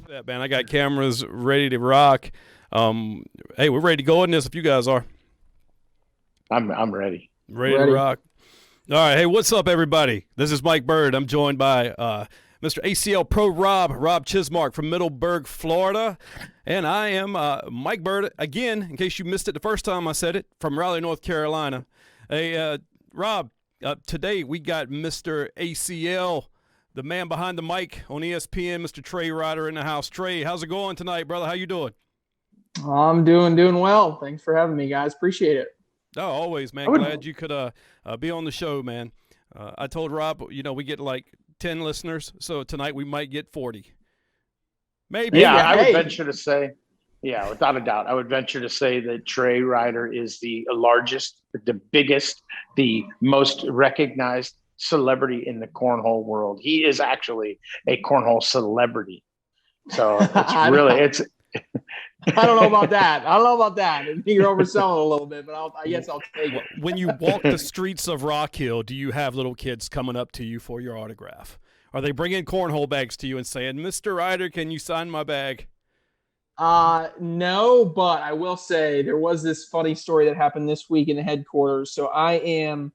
that, man. I got cameras ready to rock. Hey, we're ready to go in this if you guys are. I'm ready. Ready to rock. All right. Hey, what's up, everybody? This is Mike Bird. I'm joined by Mr. ACL Pro Rob Chismark from Middleburg, Florida. And I am Mike Bird, again, in case you missed it the first time I said it, from Raleigh, North Carolina. Hey, Rob, today we got Mr. ACL, the man behind the mic on ESPN, Mr. Trey Ryder in the house. Trey, how's it going tonight, brother? How you doing? I'm doing well. Thanks for having me, guys. Appreciate it. Oh, always, man. Glad you could be on the show, man. I told Rob, we get like 10 listeners, so tonight we might get 40. Maybe. Yeah, I would venture to say, without a doubt, I would venture to say that Trey Ryder is the largest, the biggest, the most recognized celebrity in the cornhole world. He is actually a cornhole celebrity. So it's really, I don't know about that. I think you're overselling it a little bit, but I guess I'll take it. When you walk the streets of Rock Hill, do you have little kids coming up to you for your autograph? Are they bringing cornhole bags to you and saying, Mr. Ryder, can you sign my bag? No, but I will say there was this funny story that happened this week in the headquarters. So I'm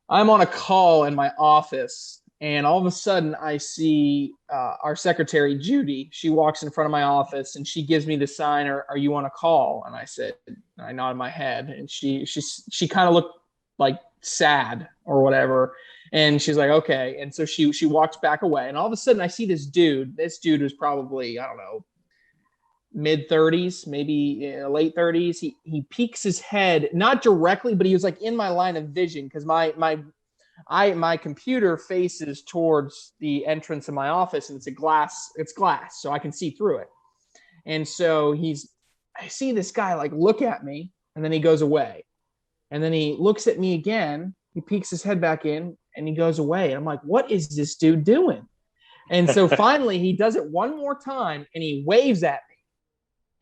on a call in my office, and all of a sudden I see our secretary, Judy. She walks in front of my office, and she gives me the sign, are you on a call? And I nodded my head, and she kind of looked like sad or whatever. And she's like, okay. And so she walks back away, and all of a sudden I see this dude. This dude was probably, I don't know, mid-30s, maybe late 30s. He peeks his head, not directly, but he was like in my line of vision because my computer faces towards the entrance of my office, and it's glass, so I can see through it. And so I see this guy like look at me, and then he goes away. And then he looks at me again, he peeks his head back in, and he goes away. And I'm like, what is this dude doing? And so finally he does it one more time, and he waves at me.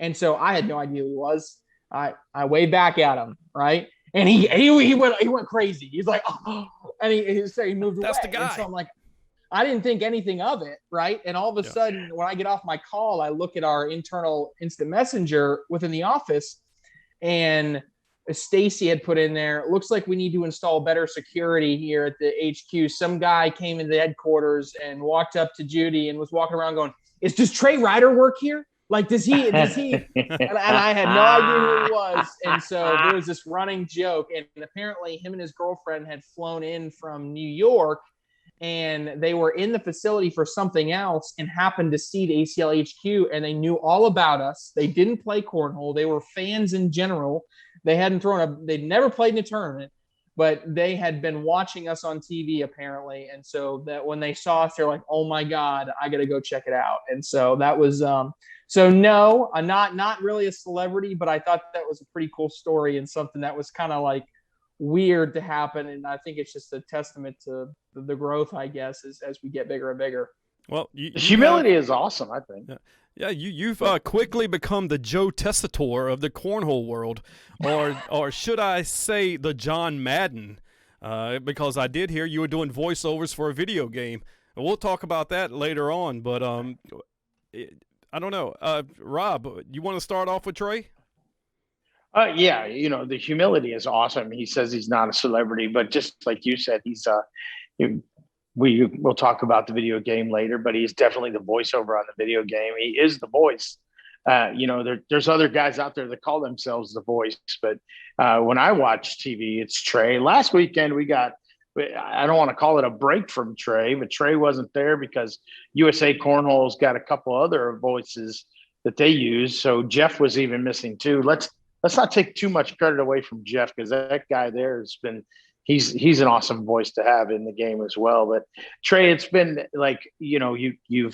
And so I had no idea who he was. I waved back at him, right? And he went crazy. He's like, oh, and he moved away. That's the guy. And so I'm like, I didn't think anything of it, right? And all of a sudden, when I get off my call, I look at our internal instant messenger within the office, and Stacy had put in there, it looks like we need to install better security here at the HQ. Some guy came into the headquarters and walked up to Judy and was walking around going, does Trey Ryder work here? Like, does he? And I had no idea who he was. And so there was this running joke. And apparently him and his girlfriend had flown in from New York, and they were in the facility for something else and happened to see the ACL HQ, and they knew all about us. They didn't play cornhole. They were fans in general. They'd never played in a tournament, but they had been watching us on TV apparently. And so that when they saw us, they're like, oh my God, I got to go check it out. And so that was, so no, I'm not really a celebrity, but I thought that was a pretty cool story and something that was kind of like weird to happen. And I think it's just a testament to the growth, I guess, as we get bigger and bigger. Well, humility is awesome, I think. Yeah, you've quickly become the Joe Tessitore of the cornhole world, or should I say the John Madden, because I did hear you were doing voiceovers for a video game. We'll talk about that later on, but I don't know. Rob, you want to start off with Trey? Yeah, the humility is awesome. He says he's not a celebrity, but just like you said, we'll talk about the video game later, but he's definitely the voiceover on the video game. He is the voice. There's other guys out there that call themselves the voice, but when I watch TV, it's Trey. Last weekend I don't want to call it a break from Trey, but Trey wasn't there because USA Cornhole's got a couple other voices that they use. So Jeff was even missing too. Let's not take too much credit away from Jeff, because that guy there has been – he's an awesome voice to have in the game as well. But Trey, it's been like, you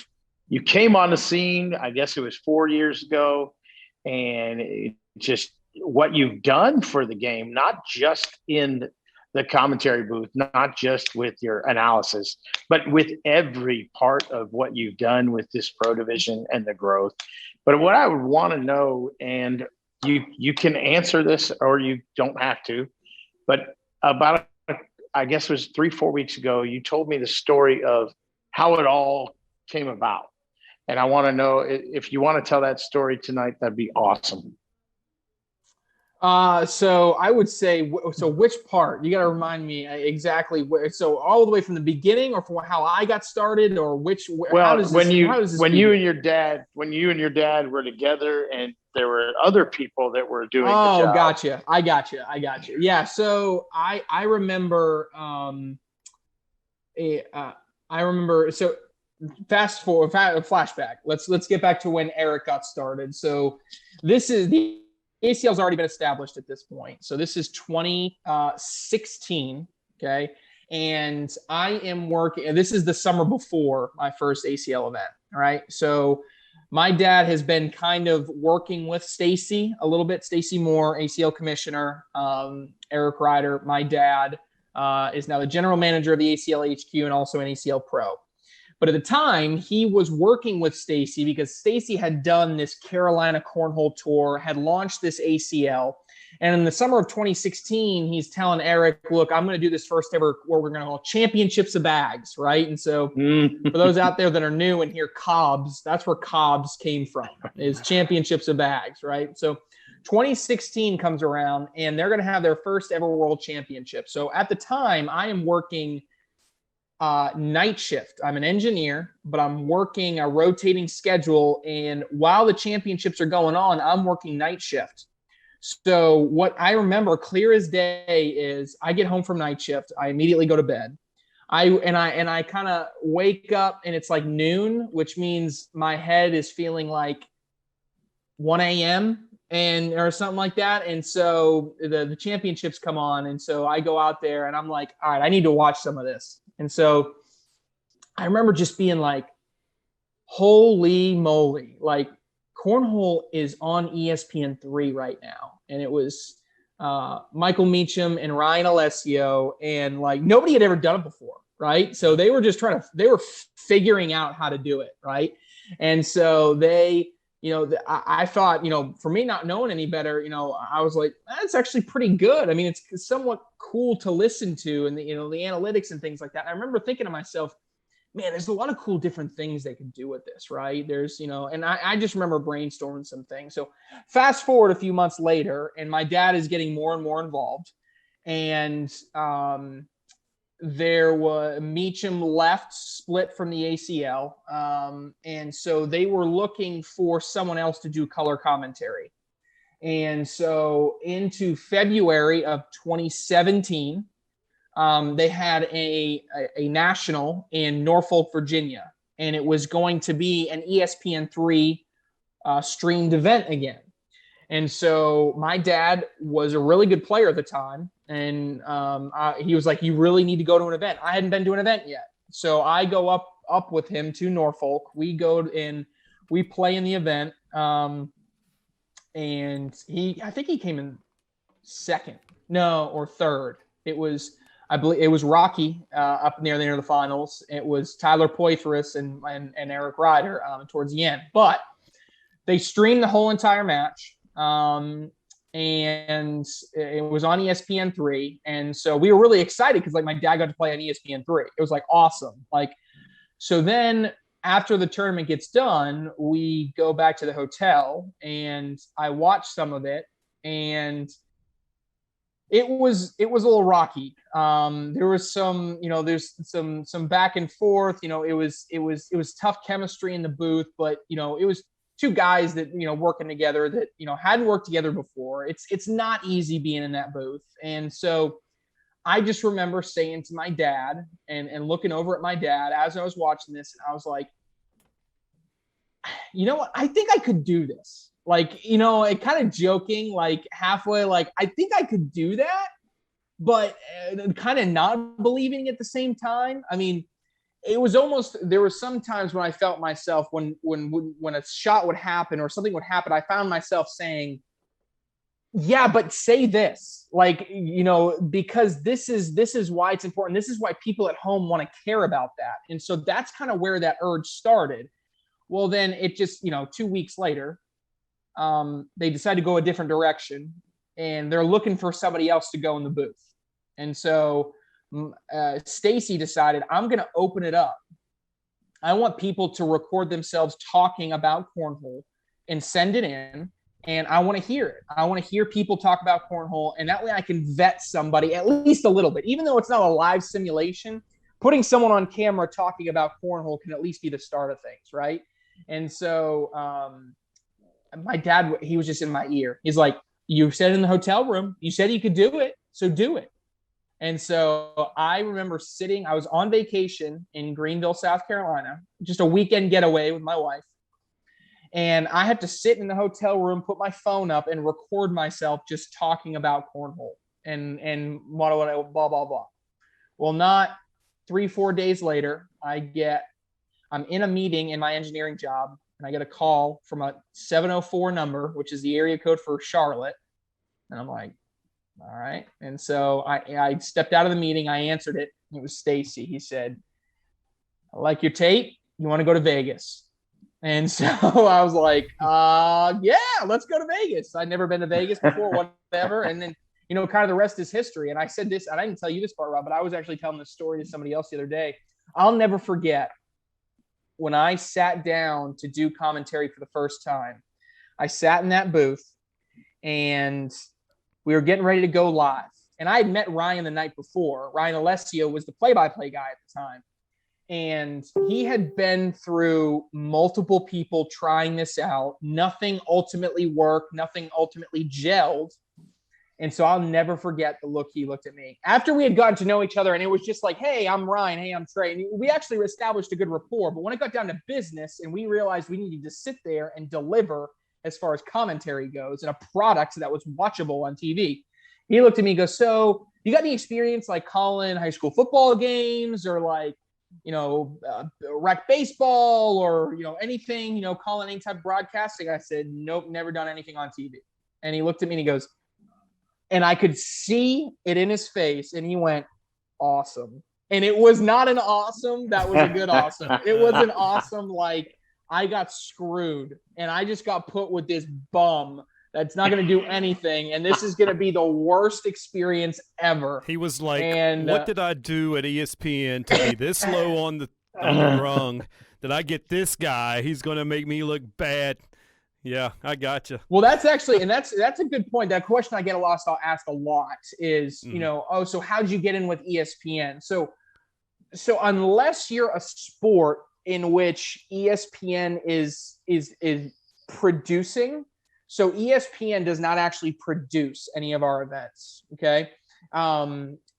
came on the scene, I guess it was 4 years ago, and just what you've done for the game, not just in the commentary booth, not just with your analysis, but with every part of what you've done with this pro division and the growth. But what I would want to know, and you can answer this or you don't have to, but about, I guess it was 3-4 weeks ago, you told me the story of how it all came about. And I want to know if you want to tell that story tonight, that'd be awesome. So I would say, so which part? You got to remind me exactly where. So all the way from the beginning, or from how I got started, or which? Well, how does this, when you and your dad were together, and there were other people that were doing the job. Gotcha. I gotcha. Yeah. So I remember. I remember. So fast forward, flashback. Let's get back to when Eric got started. So this is the ACL's already been established at this point. So this is 2016. Okay. And I am working, this is the summer before my first ACL event. All right. So my dad has been kind of working with Stacy a little bit. Stacy Moore, ACL commissioner, Eric Ryder. My dad is now the general manager of the ACL HQ and also an ACL pro. But at the time, he was working with Stacy because Stacy had done this Carolina Cornhole tour, had launched this ACL. And in the summer of 2016, he's telling Eric, look, I'm going to do this first ever, where we're going to call championships of bags, right? And so for those out there that are new and hear Cobbs, that's where Cobbs came from, is championships of bags, right? So 2016 comes around, and they're going to have their first ever world championship. So at the time, I am working night shift. I'm an engineer, but I'm working a rotating schedule. And while the championships are going on, I'm working night shift. So what I remember clear as day is I get home from night shift. I immediately go to bed. I kind of wake up, and it's like noon, which means my head is feeling like 1 a.m. or something like that. And so the championships come on. And so I go out there, and I'm like, all right, I need to watch some of this. And so I remember just being like, holy moly, like Cornhole is on ESPN3 right now. And it was Michael Meacham and Ryan Alessio, and like nobody had ever done it before, right? So they were just they were figuring out how to do it, right? And so they, I thought, for me not knowing any better, I was like, that's actually pretty good. I mean, it's somewhat cool to listen to, and the analytics and things like that. I remember thinking to myself, man, there's a lot of cool different things they can do with this, right? There's, and I just remember brainstorming some things. So fast forward a few months later, and my dad is getting more and more involved. And there was Meacham left, split from the ACL. And so they were looking for someone else to do color commentary. And so into February of 2017, they had a national in Norfolk, Virginia, and it was going to be an ESPN3 streamed event again. And so my dad was a really good player at the time, and he was like, you really need to go to an event. I hadn't been to an event yet. So I go up with him to Norfolk. We go in, we play in the event, and I think he came in second, or third. I believe it was Rocky up near the end of the finals. It was Tyler Poitras and Eric Ryder towards the end. But they streamed the whole entire match, and it was on ESPN3. And so we were really excited because, like, my dad got to play on ESPN3. It was, like, awesome. Like, so then after the tournament gets done, we go back to the hotel, and I watch some of it, and it was a little rocky. There was some, there's some back and forth. It was tough chemistry in the booth, but it was two guys that working together that hadn't worked together before. It's not easy being in that booth, and so I just remember saying to my dad and looking over at my dad as I was watching this, and I was like, you know what? I think I could do this. Like, it kind of joking, like halfway, like, I think I could do that, but kind of not believing at the same time. I mean, it was almost, there were some times when I felt myself when a shot would happen or something would happen, I found myself saying, yeah, but say this, like, because this is why it's important. This is why people at home want to care about that. And so that's kind of where that urge started. Well, then it just, 2 weeks later, they decide to go a different direction, and they're looking for somebody else to go in the booth. And so Stacy decided, I'm going to open it up. I want people to record themselves talking about cornhole and send it in. And I want to hear it. I want to hear people talk about cornhole. And that way I can vet somebody at least a little bit. Even though it's not a live simulation, putting someone on camera talking about cornhole can at least be the start of things, right? And so my dad, he was just in my ear. He's like, you said in the hotel room, you said you could do it, so do it. And so I remember I was on vacation in Greenville, South Carolina, just a weekend getaway with my wife. And I had to sit in the hotel room, put my phone up, and record myself just talking about cornhole and blah, blah, blah. Well, not 3-4 days later, I'm in a meeting in my engineering job, and I get a call from a 704 number, which is the area code for Charlotte. And I'm like, all right. And so I stepped out of the meeting. I answered it. It was Stacy. He said, I like your tape. You want to go to Vegas? And so I was like, yeah, let's go to Vegas. I'd never been to Vegas before, whatever. And then, kind of the rest is history. And I said this, and I didn't tell you this part, Rob, but I was actually telling this story to somebody else the other day. I'll never forget when I sat down to do commentary for the first time. I sat in that booth, and we were getting ready to go live. And I had met Ryan the night before. Ryan Alessio was the play-by-play guy at the time. And he had been through multiple people trying this out. Nothing ultimately worked. Nothing ultimately gelled. And so I'll never forget the look he looked at me. After we had gotten to know each other, and it was just like, hey, I'm Ryan. Hey, I'm Trey. And we actually established a good rapport. But when it got down to business and we realized we needed to sit there and deliver as far as commentary goes and a product that was watchable on TV, he looked at me and goes, so you got any experience like calling high school football games or like, rec baseball or, anything, calling any type of broadcasting? I said, nope, never done anything on TV. And he looked at me and he goes, and I could see it in his face, and he went, awesome. And it was not an awesome. That was a good awesome. It was an awesome, like, I got screwed and I just got put with this bum that's not going to do anything. And this is going to be the worst experience ever. He was like, what did I do at ESPN to be this low on the rung? Did I get this guy? He's going to make me look bad. Yeah, I got you. Well, that's actually, and that's a good point. That question I get asked a lot is, so how'd you get in with ESPN? So unless you're a sport in which ESPN is producing, so ESPN does not actually produce any of our events. Okay.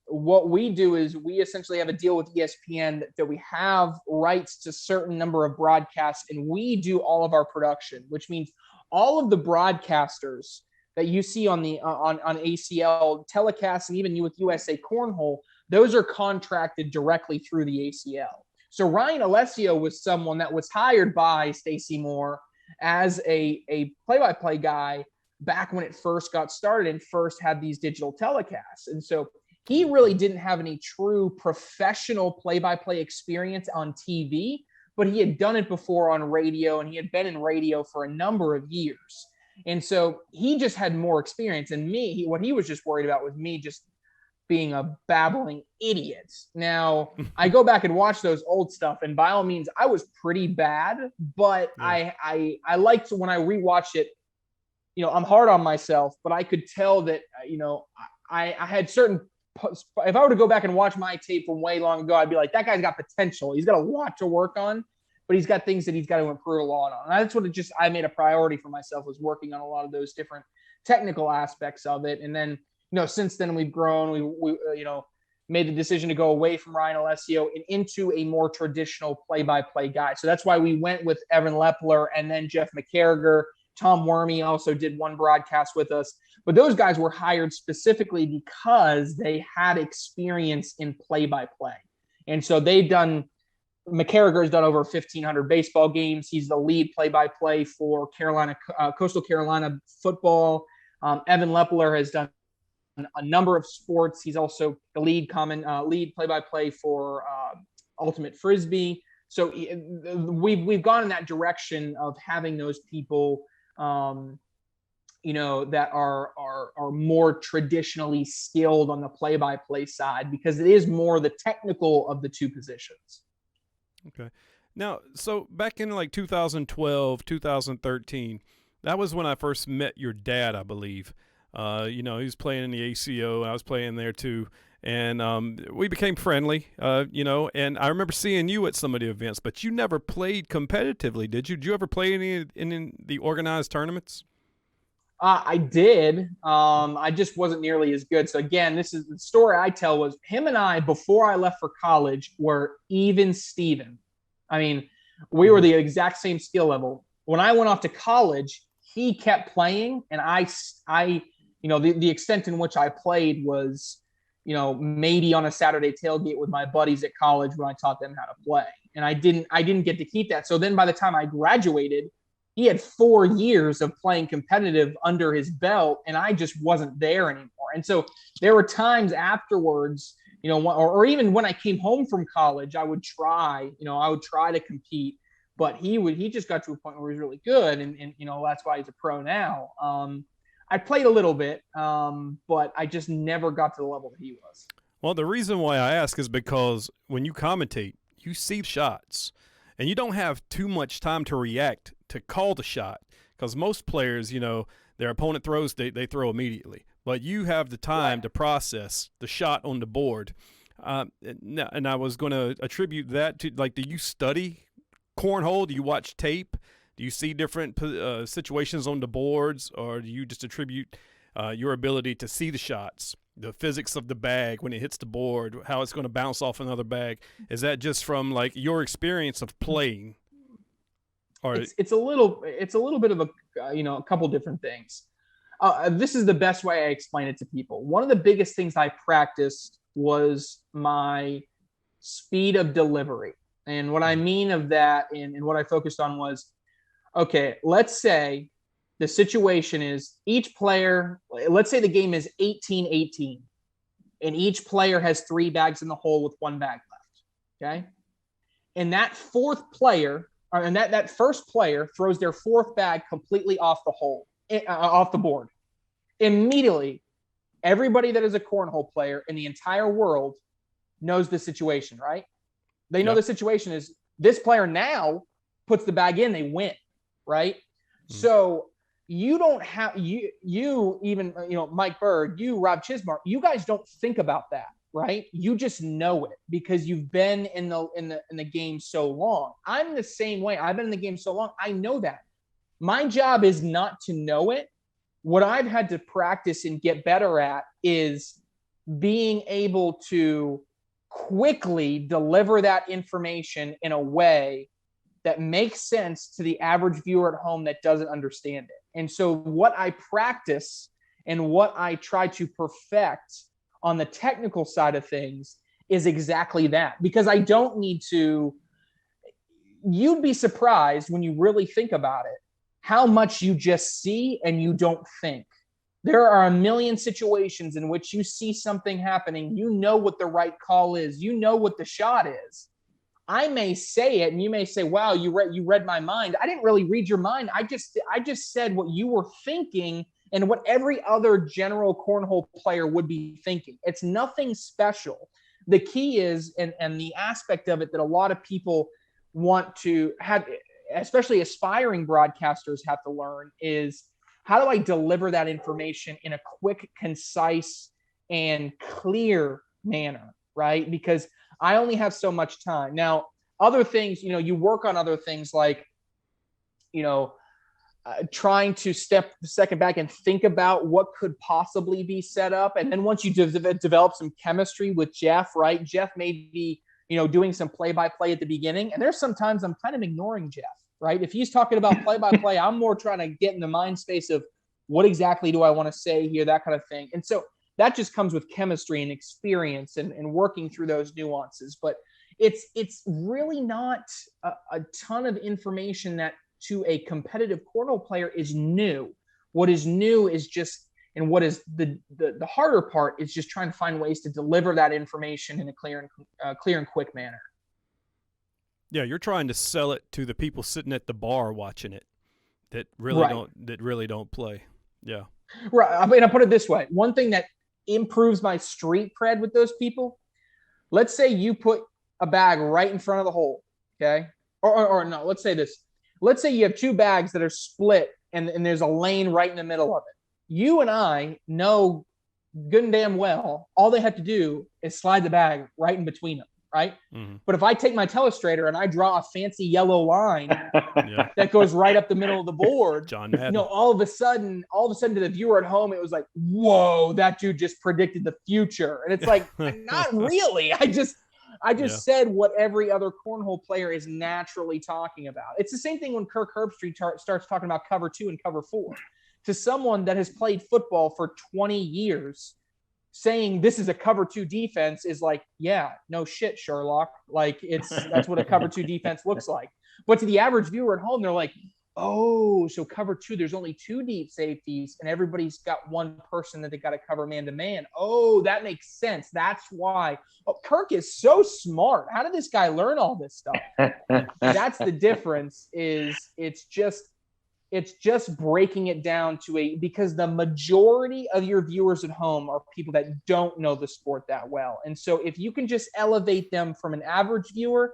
What we do is we essentially have a deal with ESPN that we have rights to certain number of broadcasts, and we do all of our production, which means all of the broadcasters that you see on ACL telecasts and even with USA Cornhole, those are contracted directly through the ACL. So Ryan Alessio was someone that was hired by Stacy Moore as a play-by-play guy back when it first got started and first had these digital telecasts. And so he really didn't have any true professional play-by-play experience on TV, but he had done it before on radio, and he had been in radio for a number of years. And so he just had more experience than me. What he was just worried about was me just being a babbling idiot. Now, I go back and watch those old stuff, and by all means, I was pretty bad, but yeah. I liked when I rewatched it, I'm hard on myself, but I could tell that, I had certain, if I were to go back and watch my tape from way long ago, I'd be like, that guy's got potential. He's got a lot to work on, but he's got things that he's got to improve a lot on. And that's what I made a priority for myself, was working on a lot of those different technical aspects of it. And then, since then we've grown, we made the decision to go away from Ryan Alessio and into a more traditional play-by-play guy. So that's why we went with Evan Lepler and then Jeff McCarriger. Tom Wormy also did one broadcast with us, but those guys were hired specifically because they had experience in play-by-play. And so McCarriger has done over 1,500 baseball games. He's the lead play-by-play for Coastal Carolina football. Evan Lepler has done a number of sports. He's also the lead play-by-play for Ultimate Frisbee. So we've gone in that direction of having those people, that are more traditionally skilled on the play-by-play side, because it is more the technical of the two positions. Okay. Now, so back in like 2012, 2013, that was when I first met your dad, I believe. He was playing in the ACO, and I was playing there too. And we became friendly, and I remember seeing you at some of the events, but you never played competitively, did you? Did you ever play any in the organized tournaments? I did. I just wasn't nearly as good. So again, this is the story I tell was him and I, before I left for college, were even Steven. I mean, we were the exact same skill level. When I went off to college, he kept playing, and the extent in which I played was, maybe on a Saturday tailgate with my buddies at college when I taught them how to play. And I didn't get to keep that. So then by the time I graduated, he had 4 years of playing competitive under his belt, and I just wasn't there anymore. And so there were times afterwards, or even when I came home from college, I would try to compete, but he just got to a point where he was really good. And that's why he's a pro now. I played a little bit, but I just never got to the level that he was. Well, the reason why I ask is because when you commentate, you see shots, and you don't have too much time to react to call the shot, because most players, their opponent throws, they throw immediately. But you have the time to process the shot on the board. And I was going to attribute that to, like, do you study cornhole? Do you watch tape? Do you see different situations on the boards, or do you just attribute your ability to see the shots, the physics of the bag when it hits the board, how it's going to bounce off another bag? Is that just from like your experience of playing? Or it's a little bit of a couple different things. This is the best way I explain it to people. One of the biggest things I practiced was my speed of delivery. And what I mean of that and what I focused on was, okay, let's say the situation is each player, let's say the game is 18-18, and each player has 3 bags in the hole with 1 bag left, okay? And that first player throws their 4th bag completely off the hole, off the board. Immediately, everybody that is a cornhole player in the entire world knows the situation, right? They know the situation is this player now puts the bag in, they win, right? So you don't have you even Mike Bird, you Rob Chismark, you guys don't think about that, right? You just know it because you've been in the game so long. I'm the same way. I've been in the game so long. I know that. My job is not to know it. What I've had to practice and get better at is being able to quickly deliver that information in a way that makes sense to the average viewer at home that doesn't understand it. And so what I practice and what I try to perfect on the technical side of things is exactly that, because I don't need to. You'd be surprised when you really think about it, how much you just see and you don't think. There are a million situations in which you see something happening. You know what the right call is. You know what the shot is. I may say it and you may say, wow, you read my mind. I didn't really read your mind. I just said what you were thinking and what every other general cornhole player would be thinking. It's nothing special. The key is, and the aspect of it that a lot of people want to have, especially aspiring broadcasters have to learn, is how do I deliver that information in a quick, concise, and clear manner, right? Because I only have so much time. Now, other things, you work on other things like, trying to step a second back and think about what could possibly be set up. And then once you develop some chemistry with Jeff, right? Jeff may be, doing some play-by-play at the beginning. And there's sometimes I'm kind of ignoring Jeff, right? If he's talking about play-by-play, I'm more trying to get in the mind space of what exactly do I want to say here, that kind of thing. And so that just comes with chemistry and experience and working through those nuances. But it's really not a ton of information that to a competitive cornhole player is new. What is new is just, and what is the harder part is just trying to find ways to deliver that information in a clear and quick manner. Yeah, you're trying to sell it to the people sitting at the bar watching it that really don't play. Yeah. Right. I mean, I put it this way. One thing that improves my street cred with those people, let's say you put a bag right in front of the hole, okay? or no, let's say this. Let's say you have two bags that are split and there's a lane right in the middle of it. You and I know good and damn well, all they have to do is slide the bag right in between them, right? Mm-hmm. But if I take my telestrator and I draw a fancy yellow line that goes right up the middle of the board, John Madden. You know, all of a sudden to the viewer at home, it was like, whoa, that dude just predicted the future. And it's like, not really. I just said what every other cornhole player is naturally talking about. It's the same thing when Kirk Herbstreit starts talking about cover 2 and cover 4. To someone that has played football for 20 years, saying this is a cover 2 defense is like, yeah, no shit, Sherlock. Like that's what a cover 2 defense looks like. But to the average viewer at home, they're like, oh, so cover 2, there's only 2 deep safeties and everybody's got one person that they got to cover man to man. Oh, that makes sense. That's why. Oh, Kirk is so smart. How did this guy learn all this stuff? That's the difference. It's just breaking it down to because the majority of your viewers at home are people that don't know the sport that well. And so if you can just elevate them from an average viewer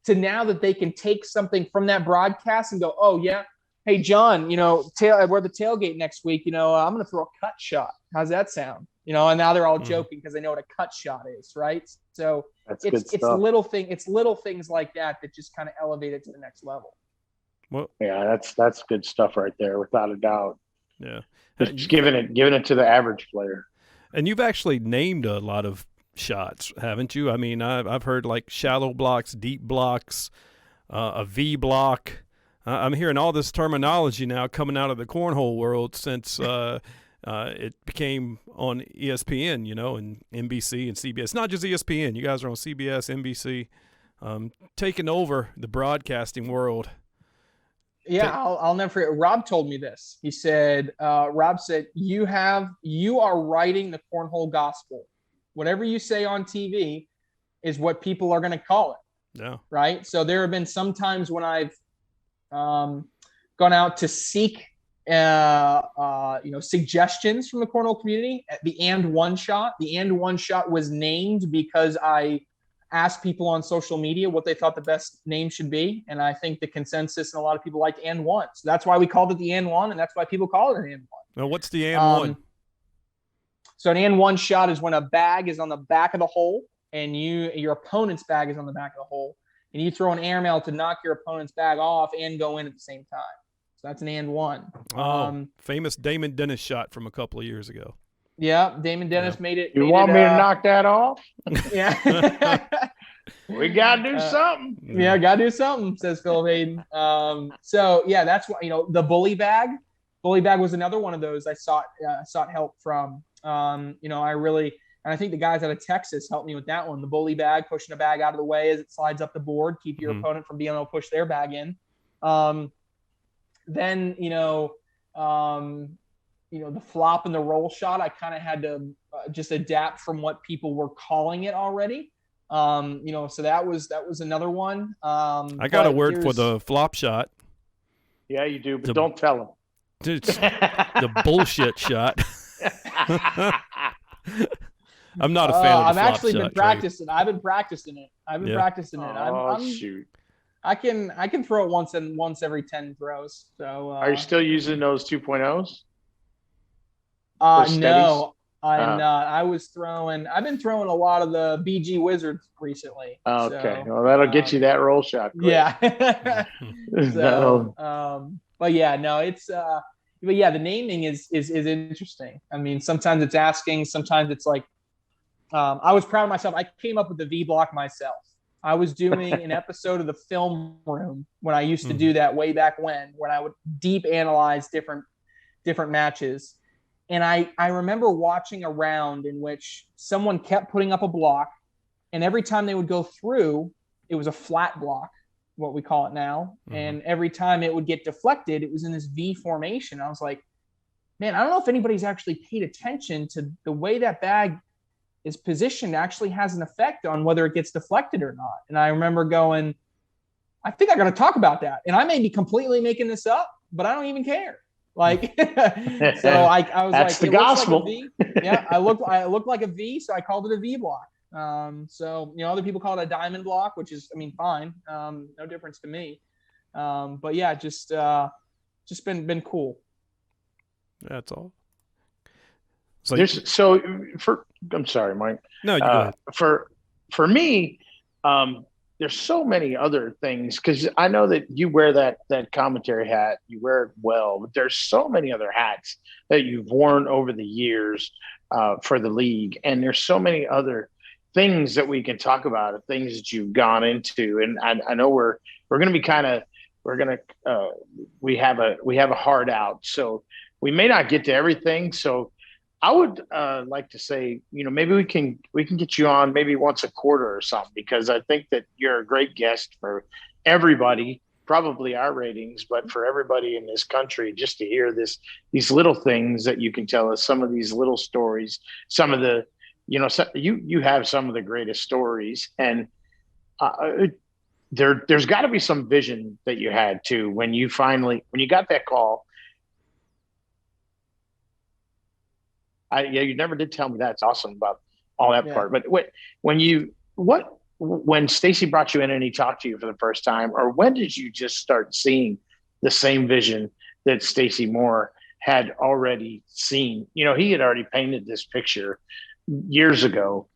to now that they can take something from that broadcast and go, oh yeah, hey John, you know, we're at the tailgate next week, you know, I'm going to throw a cut shot. How's that sound? You know, and now they're all joking because they know what a cut shot is, right? So it's little things like that just kind of elevate it to the next level. Well, yeah, that's good stuff right there, without a doubt. Yeah, just giving it to the average player. And you've actually named a lot of shots, haven't you? I mean, I've heard like shallow blocks, deep blocks, a V block. I'm hearing all this terminology now coming out of the cornhole world since it became on ESPN, you know, and NBC and CBS. Not just ESPN. You guys are on CBS, NBC, taking over the broadcasting world. Yeah, I'll never forget. Rob told me this. He said, Rob said, you are writing the cornhole gospel. Whatever you say on TV is what people are going to call it. Yeah. Right. So there have been some times when I've gone out to seek, suggestions from the cornhole community. The and one shot was named because I asked people on social media what they thought the best name should be. And I think the consensus and a lot of people liked and one. So that's why we called it the and one. And that's why people call it an and one. Now, what's the and one? So an and one shot is when a bag is on the back of the hole and your opponent's bag is on the back of the hole and you throw an airmail to knock your opponent's bag off and go in at the same time. So that's an and one. Famous Damon Dennis shot from a couple of years ago. Yeah, Damon Dennis made it. You want me to knock that off? Yeah. We got to do something. Yeah, got to do something, says Philip Hayden. So, yeah, that's what, the bully bag. Bully bag was another one of those I sought help from. I think the guys out of Texas helped me with that one. The bully bag, pushing a bag out of the way as it slides up the board, keep your opponent from being able to push their bag in. Then, the flop and the roll shot, I kind of had to just adapt from what people were calling it already. So that was another one. I got a word for the flop shot. Yeah, you do, but don't tell them. The bullshit shot. I'm not a fan of the I've flop actually shot, been practicing. I've been practicing it. Shoot. I can throw it once every 10 throws. So are you still using those 2.0s? No, I'm not. I've been throwing a lot of the BG Wizards recently. Okay. So, well, that'll get you that roll shot. Quick. Yeah. But yeah, no, it's but yeah, the naming is interesting. I mean, sometimes it's asking, sometimes it's like, I was proud of myself. I came up with the V block myself. I was doing an episode of the Film Room when I used to do that way back when I would deep analyze different matches. And I remember watching a round in which someone kept putting up a block, and every time they would go through, it was a flat block, what we call it now. And every time it would get deflected, it was in this V formation. I was like, man, I don't know if anybody's actually paid attention to the way that bag is positioned actually has an effect on whether it gets deflected or not. And I remember going, I think I got to talk about that. And I may be completely making this up, but I don't even care. Like, so I was that's like, the gospel. Like a V. Yeah, I looked like a V, so I called it a V block. So, other people call it a diamond block, which is, fine. No difference to me. But yeah, just been cool. That's all. I'm sorry, Mike. No, you go ahead. For me, there's so many other things, because I know that you wear that commentary hat, you wear it well, but there's so many other hats that you've worn over the years for the league, and there's so many other things that we can talk about, things that you've gone into, and I know we're going to be we have a hard out, so we may not get to everything. So I would like to say, maybe we can get you on maybe once a quarter or something, because I think that you're a great guest for everybody, probably our ratings, but for everybody in this country, just to hear these little things that you can tell us, some of these little stories, some of the, you have some of the greatest stories, and there's got to be some vision that you had too when you got that call. You never did tell me that. It's awesome about all that part. But when Stacy brought you in and he talked to you for the first time, or when did you just start seeing the same vision that Stacy Moore had already seen? He had already painted this picture years ago,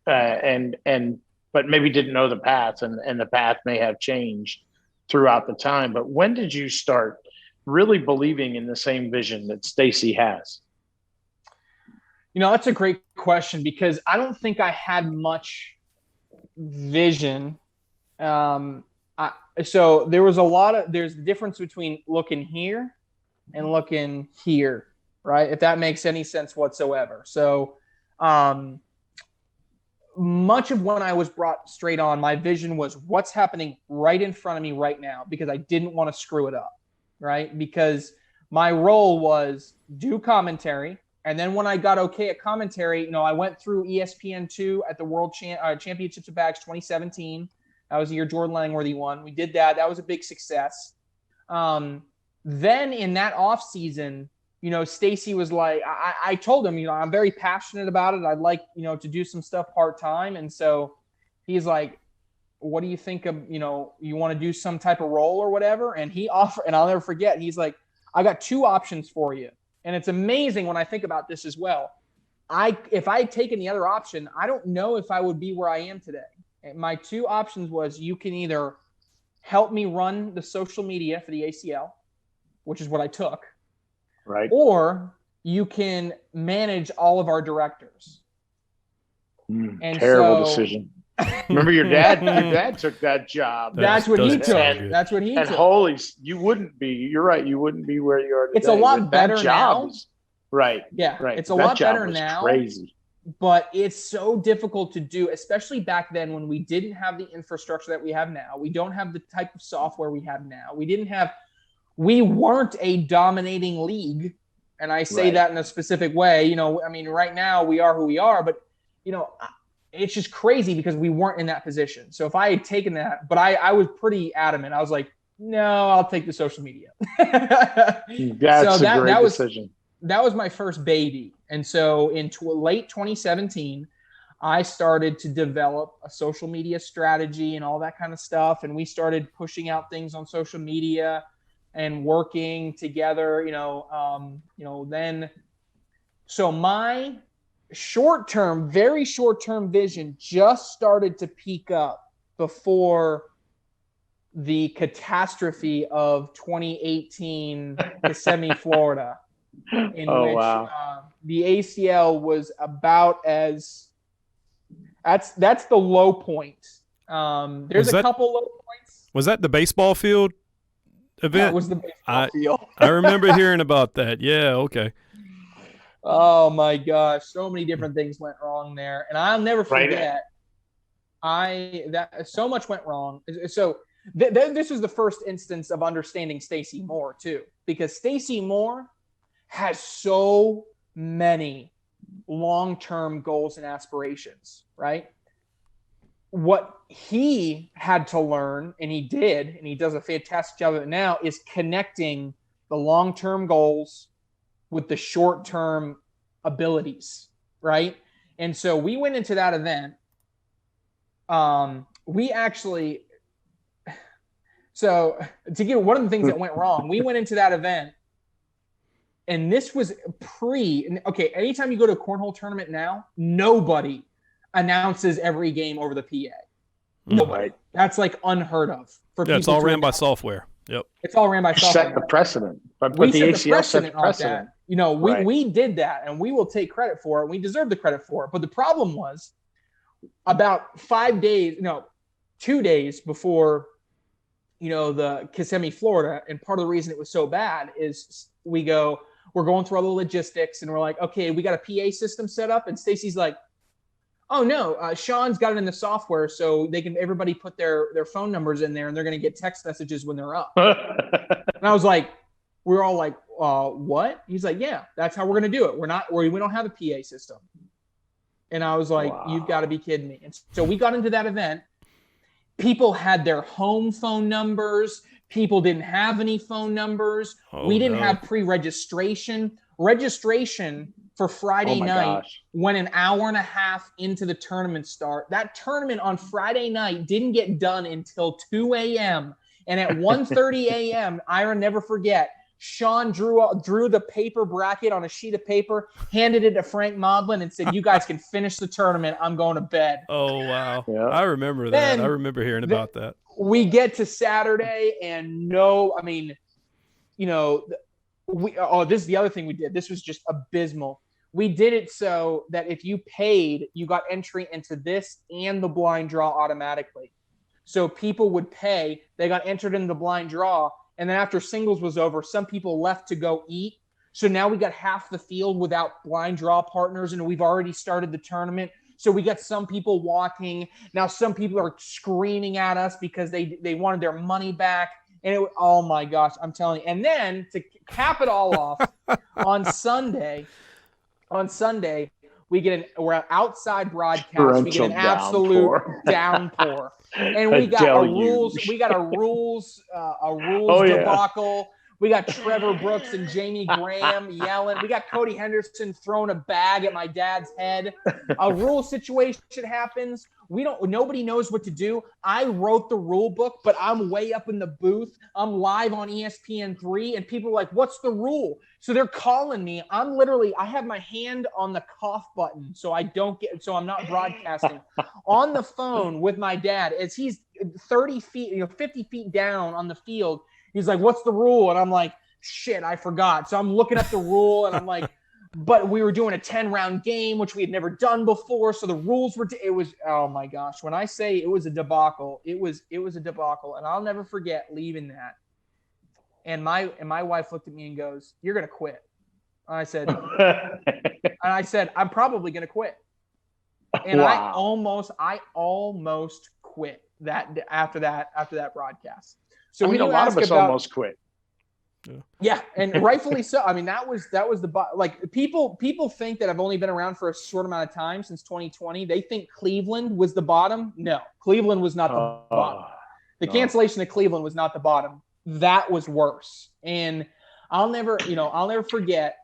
but maybe didn't know the path, and the path may have changed throughout the time. But when did you start really believing in the same vision that Stacy has? That's a great question, because I don't think I had much vision. So there's a difference between looking here and looking here, right? If that makes any sense whatsoever. So much of when I was brought straight on, my vision was what's happening right in front of me right now, because I didn't want to screw it up, right? Because my role was do commentary. And then when I got okay at commentary, I went through ESPN2 at the World Championships of Bags 2017. That was the year Jordan Langworthy won. We did that. That was a big success. Then in that off season, Stacy was like, I told him, I'm very passionate about it. I'd like, to do some stuff part-time. And so he's like, what do you think of, you want to do some type of role or whatever? And he offered, and I'll never forget, he's like, I got two options for you. And it's amazing when I think about this as well. If I had taken the other option, I don't know if I would be where I am today. And my two options was, you can either help me run the social media for the ACL, which is what I took. Right. Or you can manage all of our directors. Terrible decision. Remember your dad? Your dad took that job. That's what he took. That's what he took. And holy, you wouldn't be. You're right. You wouldn't be where you are today. It's a lot better now. Right. Yeah. Right. It's a lot better now. Crazy. But it's so difficult to do, especially back then when we didn't have the infrastructure that we have now. We don't have the type of software we have now. We weren't a dominating league. And I say that in a specific way. Right now we are who we are, but it's just crazy because we weren't in that position. So if I had taken that, but I was pretty adamant. I was like, no, I'll take the social media. That's a great decision. That was my first baby. And so in late 2017, I started to develop a social media strategy and all that kind of stuff. And we started pushing out things on social media and working together, then. So my very short-term vision just started to peak up before the catastrophe of 2018 Kissimmee, Florida, in which the ACL was about as that's the low point. There's a couple low points. Was that the baseball field event? That was the baseball field. I remember hearing about that. Yeah, okay. Oh my gosh, so many different things went wrong there, and I'll never forget. So much went wrong. So this is the first instance of understanding Stacy Moore too, because Stacy Moore has so many long-term goals and aspirations, right? What he had to learn, and he did, and he does a fantastic job of it now, is connecting the long-term goals with the short-term abilities, right? And so we went into that event, we actually, so to give one of the things that went wrong, we went into that event, and this was anytime you go to a cornhole tournament now, nobody announces every game over the PA. Nobody. That's like unheard of. It's all ran by software. Yep. It's all ran by software. Set the precedent. But we the set ACL the precedent set the on precedent. that. We did that, and we will take credit for it. We deserve the credit for it. But the problem was about 5 days, 2 days before, the Kissimmee, Florida, and part of the reason it was so bad is we're going through all the logistics, and we're like, okay, we got a PA system set up, and Stacy's like, oh no, Sean's got it in the software, so everybody put their phone numbers in there, and they're going to get text messages when they're up. And I was like, we're all like, what? He's like, yeah, that's how we're going to do it. We don't have a PA system. And I was like, wow. You've got to be kidding me. And so we got into that event. People had their home phone numbers. People didn't have any phone numbers. We didn't have pre-registration. Registration for Friday night went an hour and a half into the tournament start. That tournament on Friday night didn't get done until 2 a.m. And at 1:30 a.m., I'll never forget, Sean drew the paper bracket on a sheet of paper, handed it to Frank Modlin, and said, you guys can finish the tournament. I'm going to bed. Oh, wow. Yeah. I remember that. I remember hearing about that. We get to Saturday, and this is the other thing we did. This was just abysmal. We did it so that if you paid, you got entry into this and the blind draw automatically. So people would pay, they got entered in the blind draw, and then after singles was over, some people left to go eat. So now we got half the field without blind draw partners, and we've already started the tournament. So we got some people walking. Now some people are screaming at us because they wanted their money back. And oh my gosh, I'm telling you. And then to cap it all off, on Sunday, we're at outside broadcast. We get an absolute downpour. And we got a rules debacle. We got Trevor Brooks and Jamie Graham yelling. We got Cody Henderson throwing a bag at my dad's head. A rule situation happens. Nobody knows what to do. I wrote the rule book, but I'm way up in the booth. I'm live on ESPN3, and people are like, what's the rule? So they're calling me. I have my hand on the cough button so I'm not broadcasting on the phone with my dad as he's 30 feet, 50 feet down on the field. He's like, what's the rule? And I'm like, shit, I forgot. So I'm looking up the rule, and I'm like, but we were doing a 10-round game, which we had never done before. So the rules it was, oh my gosh. When I say it was a debacle, it was a debacle. And I'll never forget leaving that. And my wife looked at me and goes, you're going to quit. And I said, I'm probably going to quit. And wow. I almost quit after that broadcast. So a lot of us almost quit. Yeah, and rightfully so. I mean, that was people think that I've only been around for a short amount of time since 2020. They think Cleveland was the bottom. No, Cleveland was not the bottom. The cancellation of Cleveland was not the bottom. That was worse. And I'll never forget.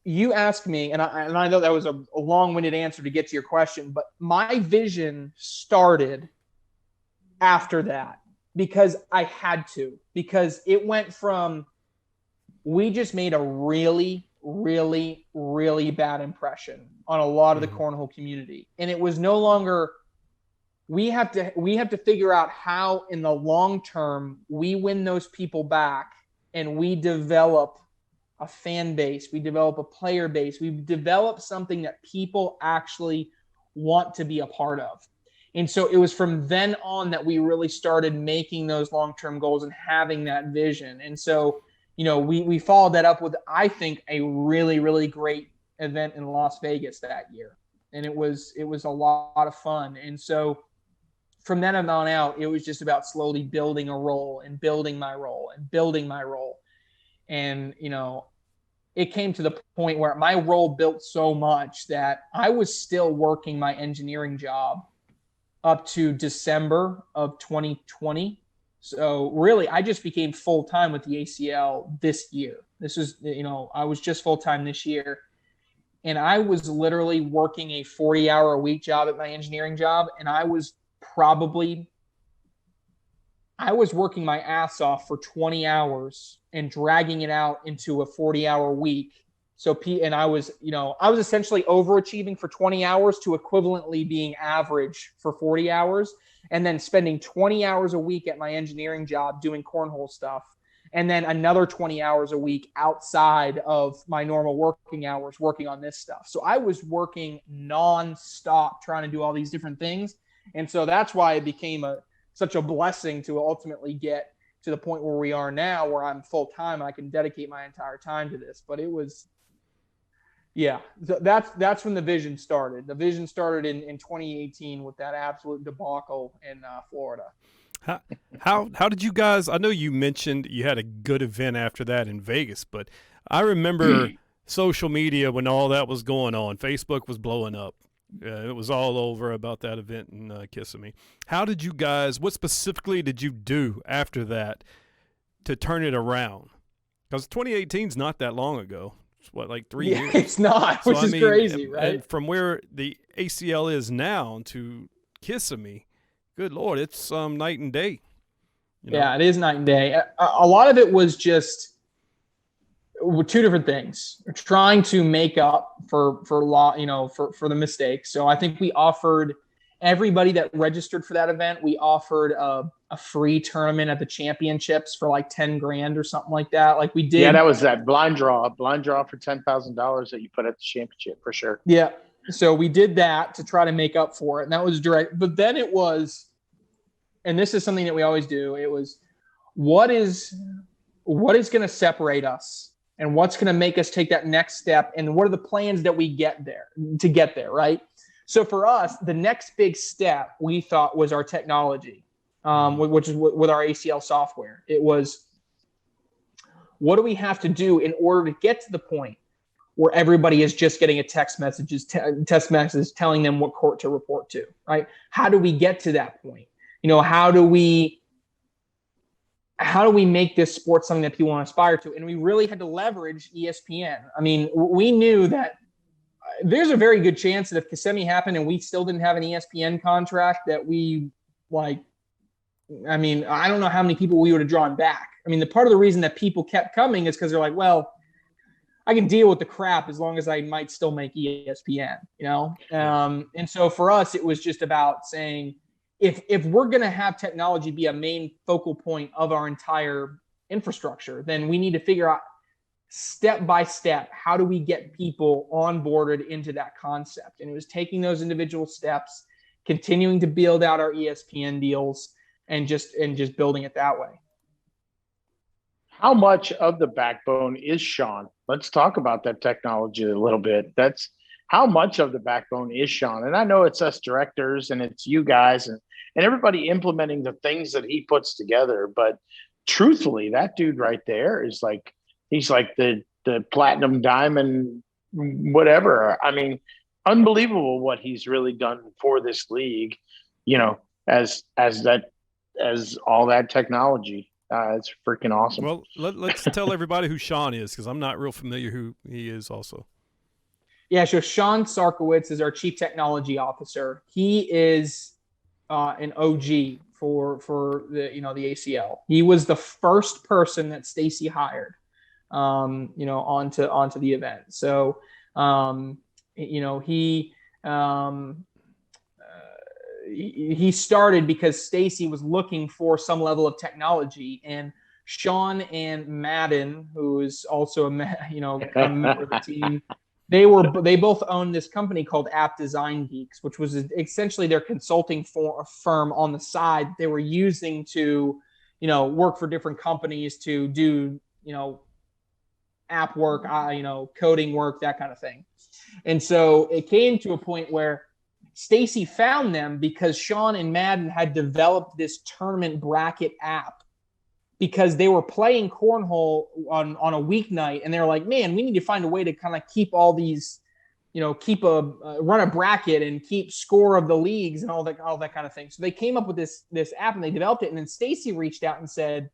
You asked me, and I know that was a long-winded answer to get to your question, but my vision started after that. Because I had to. Because it went from we just made a really, really, really bad impression on a lot of the cornhole community. And it was no longer we have to figure out how in the long term we win those people back and we develop a fan base, we develop a player base, we develop something that people actually want to be a part of. And so it was from then on that we really started making those long-term goals and having that vision. And so, we followed that up with, I think, a really, really great event in Las Vegas that year. And it was a lot of fun. And so from then on out, it was just about slowly building a role and building my role and building my role. And, it came to the point where my role built so much that I was still working my engineering job up to December of 2020. So really, I just became full-time with the ACL this year. This is, I was just full-time this year. And I was literally working a 40-hour-a-week job at my engineering job. And I was I was working my ass off for 20 hours and dragging it out into a 40-hour week. And I was essentially overachieving for 20 hours to equivalently being average for 40 hours, and then spending 20 hours a week at my engineering job doing cornhole stuff, and then another 20 hours a week outside of my normal working hours working on this stuff. So I was working nonstop trying to do all these different things. And so that's why it became such a blessing to ultimately get to the point where we are now, where I'm full-time and I can dedicate my entire time to this. But it was, yeah, that's when the vision started. The vision started in 2018 with that absolute debacle in Florida. How did you guys, I know you mentioned you had a good event after that in Vegas, but I remember social media when all that was going on. Facebook was blowing up. It was all over about that event in Kissimmee. How did you guys, what specifically did you do after that to turn it around? Because 2018 is not that long ago. It's what, like 3 years? It's not, which is crazy, right? And from where the ACL is now to Kissimmee, good Lord, it's night and day. You know? Yeah, it is night and day. A lot of it was just two different things. We're trying to make up for the mistakes. So I think we offered everybody that registered for that event, we offered a free tournament at the championships for like 10 grand or something like that. Like we did. Yeah, that was that blind draw for $10,000 that you put at the championship for sure. Yeah. So we did that to try to make up for it. And that was direct. But then it was, and this is something that we always do, it was what is going to separate us and what's going to make us take that next step, and what are the plans that we get there, right? So for us, the next big step we thought was our technology, which is with our ACL software. It was, what do we have to do in order to get to the point where everybody is just getting a text message telling them what court to report to, right? How do we get to that point? How do we make this sport something that people want to aspire to? And we really had to leverage ESPN. I mean, we knew that there's a very good chance that if Kissimmee happened and we still didn't have an ESPN contract, that I don't know how many people we would have drawn back. I mean, the part of the reason that people kept coming is because they're like, well, I can deal with the crap as long as I might still make ESPN, And so for us, it was just about saying, if we're going to have technology be a main focal point of our entire infrastructure, then we need to figure out step by step, how do we get people onboarded into that concept? And it was taking those individual steps, continuing to build out our ESPN deals, and just building it that way. How much of the backbone is Sean? Let's talk about that technology a little bit. That's how much of the backbone is Sean? And I know it's us directors and it's you guys and everybody implementing the things that he puts together. But truthfully, that dude right there is like, he's like the platinum diamond, whatever. I mean, unbelievable what he's really done for this league, as all that technology. It's freaking awesome. Well, let's tell everybody who Sean is, because I'm not real familiar who he is also. Yeah, so Sean Sarkowitz is our Chief Technology Officer. He is an OG for the the ACL. He was the first person that Stacy hired, onto the event. So, he started because Stacy was looking for some level of technology, and Sean and Madden, who is also a member of the team. They both owned this company called App Design Geeks, which was essentially their consulting firm on the side they were using to, work for different companies to do, app work, coding work, that kind of thing. And so it came to a point where Stacy found them because Sean and Madden had developed this tournament bracket app, because they were playing cornhole on a weeknight, and they were like, man, we need to find a way to kind of keep all these, run a bracket and keep score of the leagues and all that kind of thing. So they came up with this app and they developed it. And then Stacy reached out and said,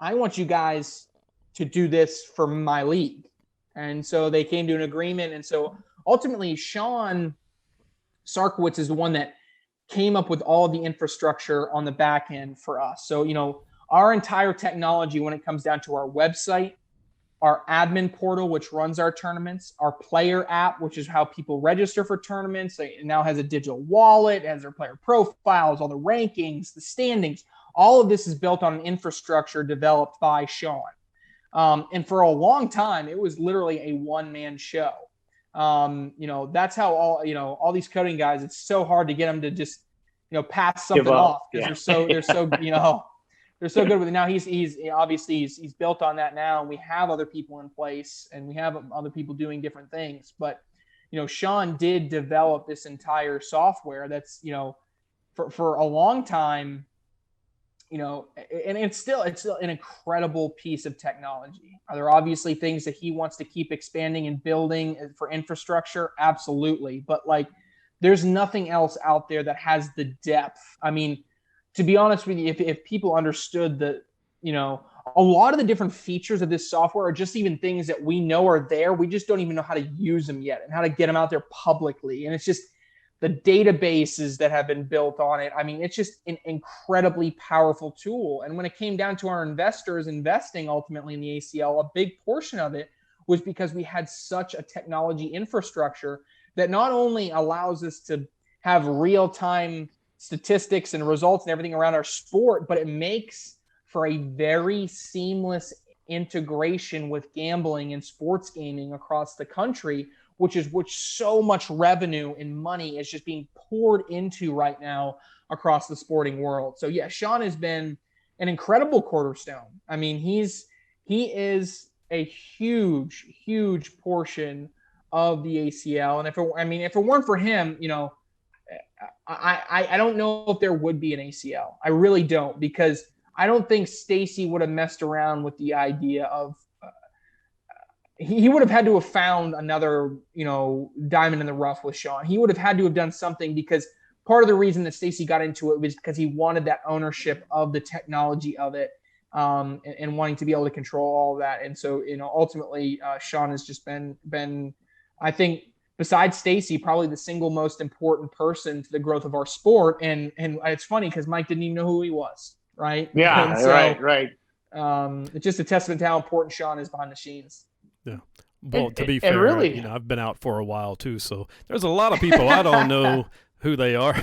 I want you guys to do this for my league. And so they came to an agreement. And so ultimately Sean Sarkowitz is the one that came up with all the infrastructure on the back end for us. So, our entire technology when it comes down to our website, our admin portal, which runs our tournaments, our player app, which is how people register for tournaments. It now has a digital wallet, it has their player profiles, all the rankings, the standings. All of this is built on an infrastructure developed by Sean. And for a long time, it was literally a one-man show. That's how all these coding guys, it's so hard to get them to just, pass something off because they're so good with it. Now he's obviously he's built on that now, and we have other people in place and we have other people doing different things. But, Sean did develop this entire software that's, for a long time, and it's still an incredible piece of technology. Are there obviously things that he wants to keep expanding and building for infrastructure? Absolutely. But there's nothing else out there that has the depth. I mean, to be honest with you, if people understood that, a lot of the different features of this software are just even things that we know are there. We just don't even know how to use them yet and how to get them out there publicly. And it's just the databases that have been built on it. I mean, it's just an incredibly powerful tool. And when it came down to our investors investing ultimately in the ACL, a big portion of it was because we had such a technology infrastructure that not only allows us to have real-time statistics and results and everything around our sport, but it makes for a very seamless integration with gambling and sports gaming across the country, which so much revenue and money is just being poured into right now across the sporting world. So yeah, Sean has been an incredible cornerstone. I mean, he is a huge, huge portion of the ACL. And if it weren't for him, I don't know if there would be an ACL. I really don't, because I don't think Stacy would have messed around with the idea of he would have had to have found another, diamond in the rough with Sean. He would have had to have done something, because part of the reason that Stacy got into it was because he wanted that ownership of the technology of it, and wanting to be able to control all of that. And so, ultimately, Sean has just been, I think, besides Stacy, probably the single most important person to the growth of our sport. And it's funny because Mike didn't even know who he was, right? Yeah, so, right. It's just a testament to how important Sean is behind the scenes. Yeah. Well, to be fair, really, I've been out for a while too, so there's a lot of people I don't know who they are.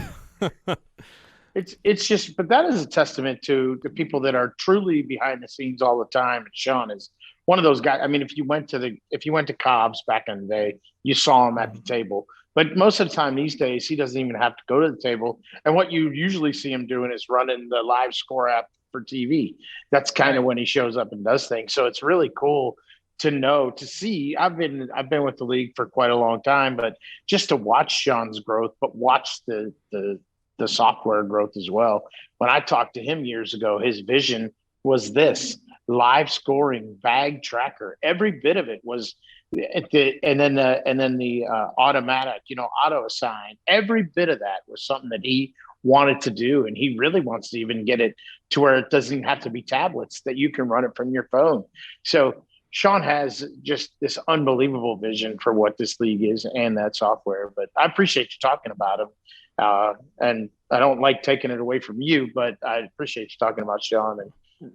It's just, but that is a testament to the people that are truly behind the scenes all the time. And Sean is one of those guys. I mean, if you went to Cobb's back in the day, you saw him at the table. But most of the time these days, he doesn't even have to go to the table. And what you usually see him doing is running the live score app for TV. That's kind of when he shows up and does things. So it's really cool to see. I've been with the league for quite a long time, but just to watch Sean's growth, but watch the software growth as well. When I talked to him years ago, his vision was this live scoring bag tracker. Every bit of it was and then the automatic, auto assign. Every bit of that was something that he wanted to do, and he really wants to even get it to where it doesn't even have to be tablets, that you can run it from your phone. So Sean has just this unbelievable vision for what this league is and that software. But I appreciate you talking about him. And I don't like taking it away from you, but I appreciate you talking about Sean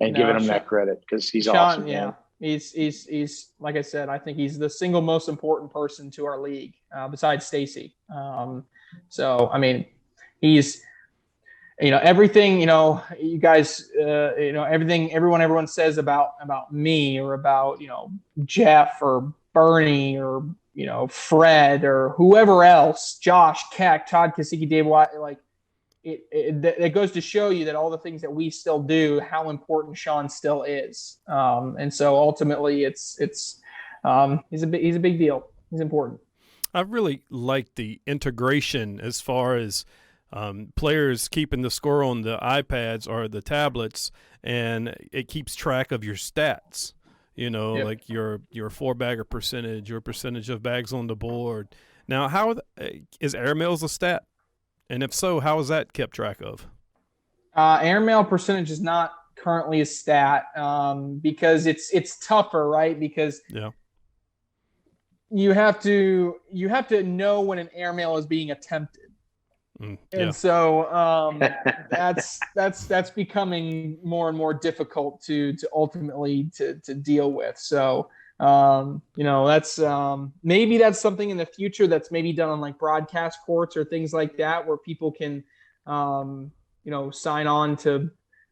and giving him that credit, because he's awesome. Yeah, man. He's like I said, I think he's the single most important person to our league, besides Stacy. So I mean, he's everything, you guys, everything everyone says about me or about Jeff or Bernie or Fred or whoever else, Josh, Keck, Todd Kasicki, Dave White, it goes to show you that all the things that we still do, how important Sean still is. And so ultimately he's a big deal. He's important. I really like the integration as far as players keeping the score on the iPads or the tablets, and it keeps track of your stats. Yep. Like your 4-bagger percentage, your percentage of bags on the board. Now, how is airmails a stat? And if so, how is that kept track of? Airmail percentage is not currently a stat, because it's tougher, right? Because you have to know when an airmail is being attempted. And so that's becoming more and more difficult to ultimately to deal with. So that's maybe that's something in the future that's maybe done on like broadcast courts or things like that, where people can sign on to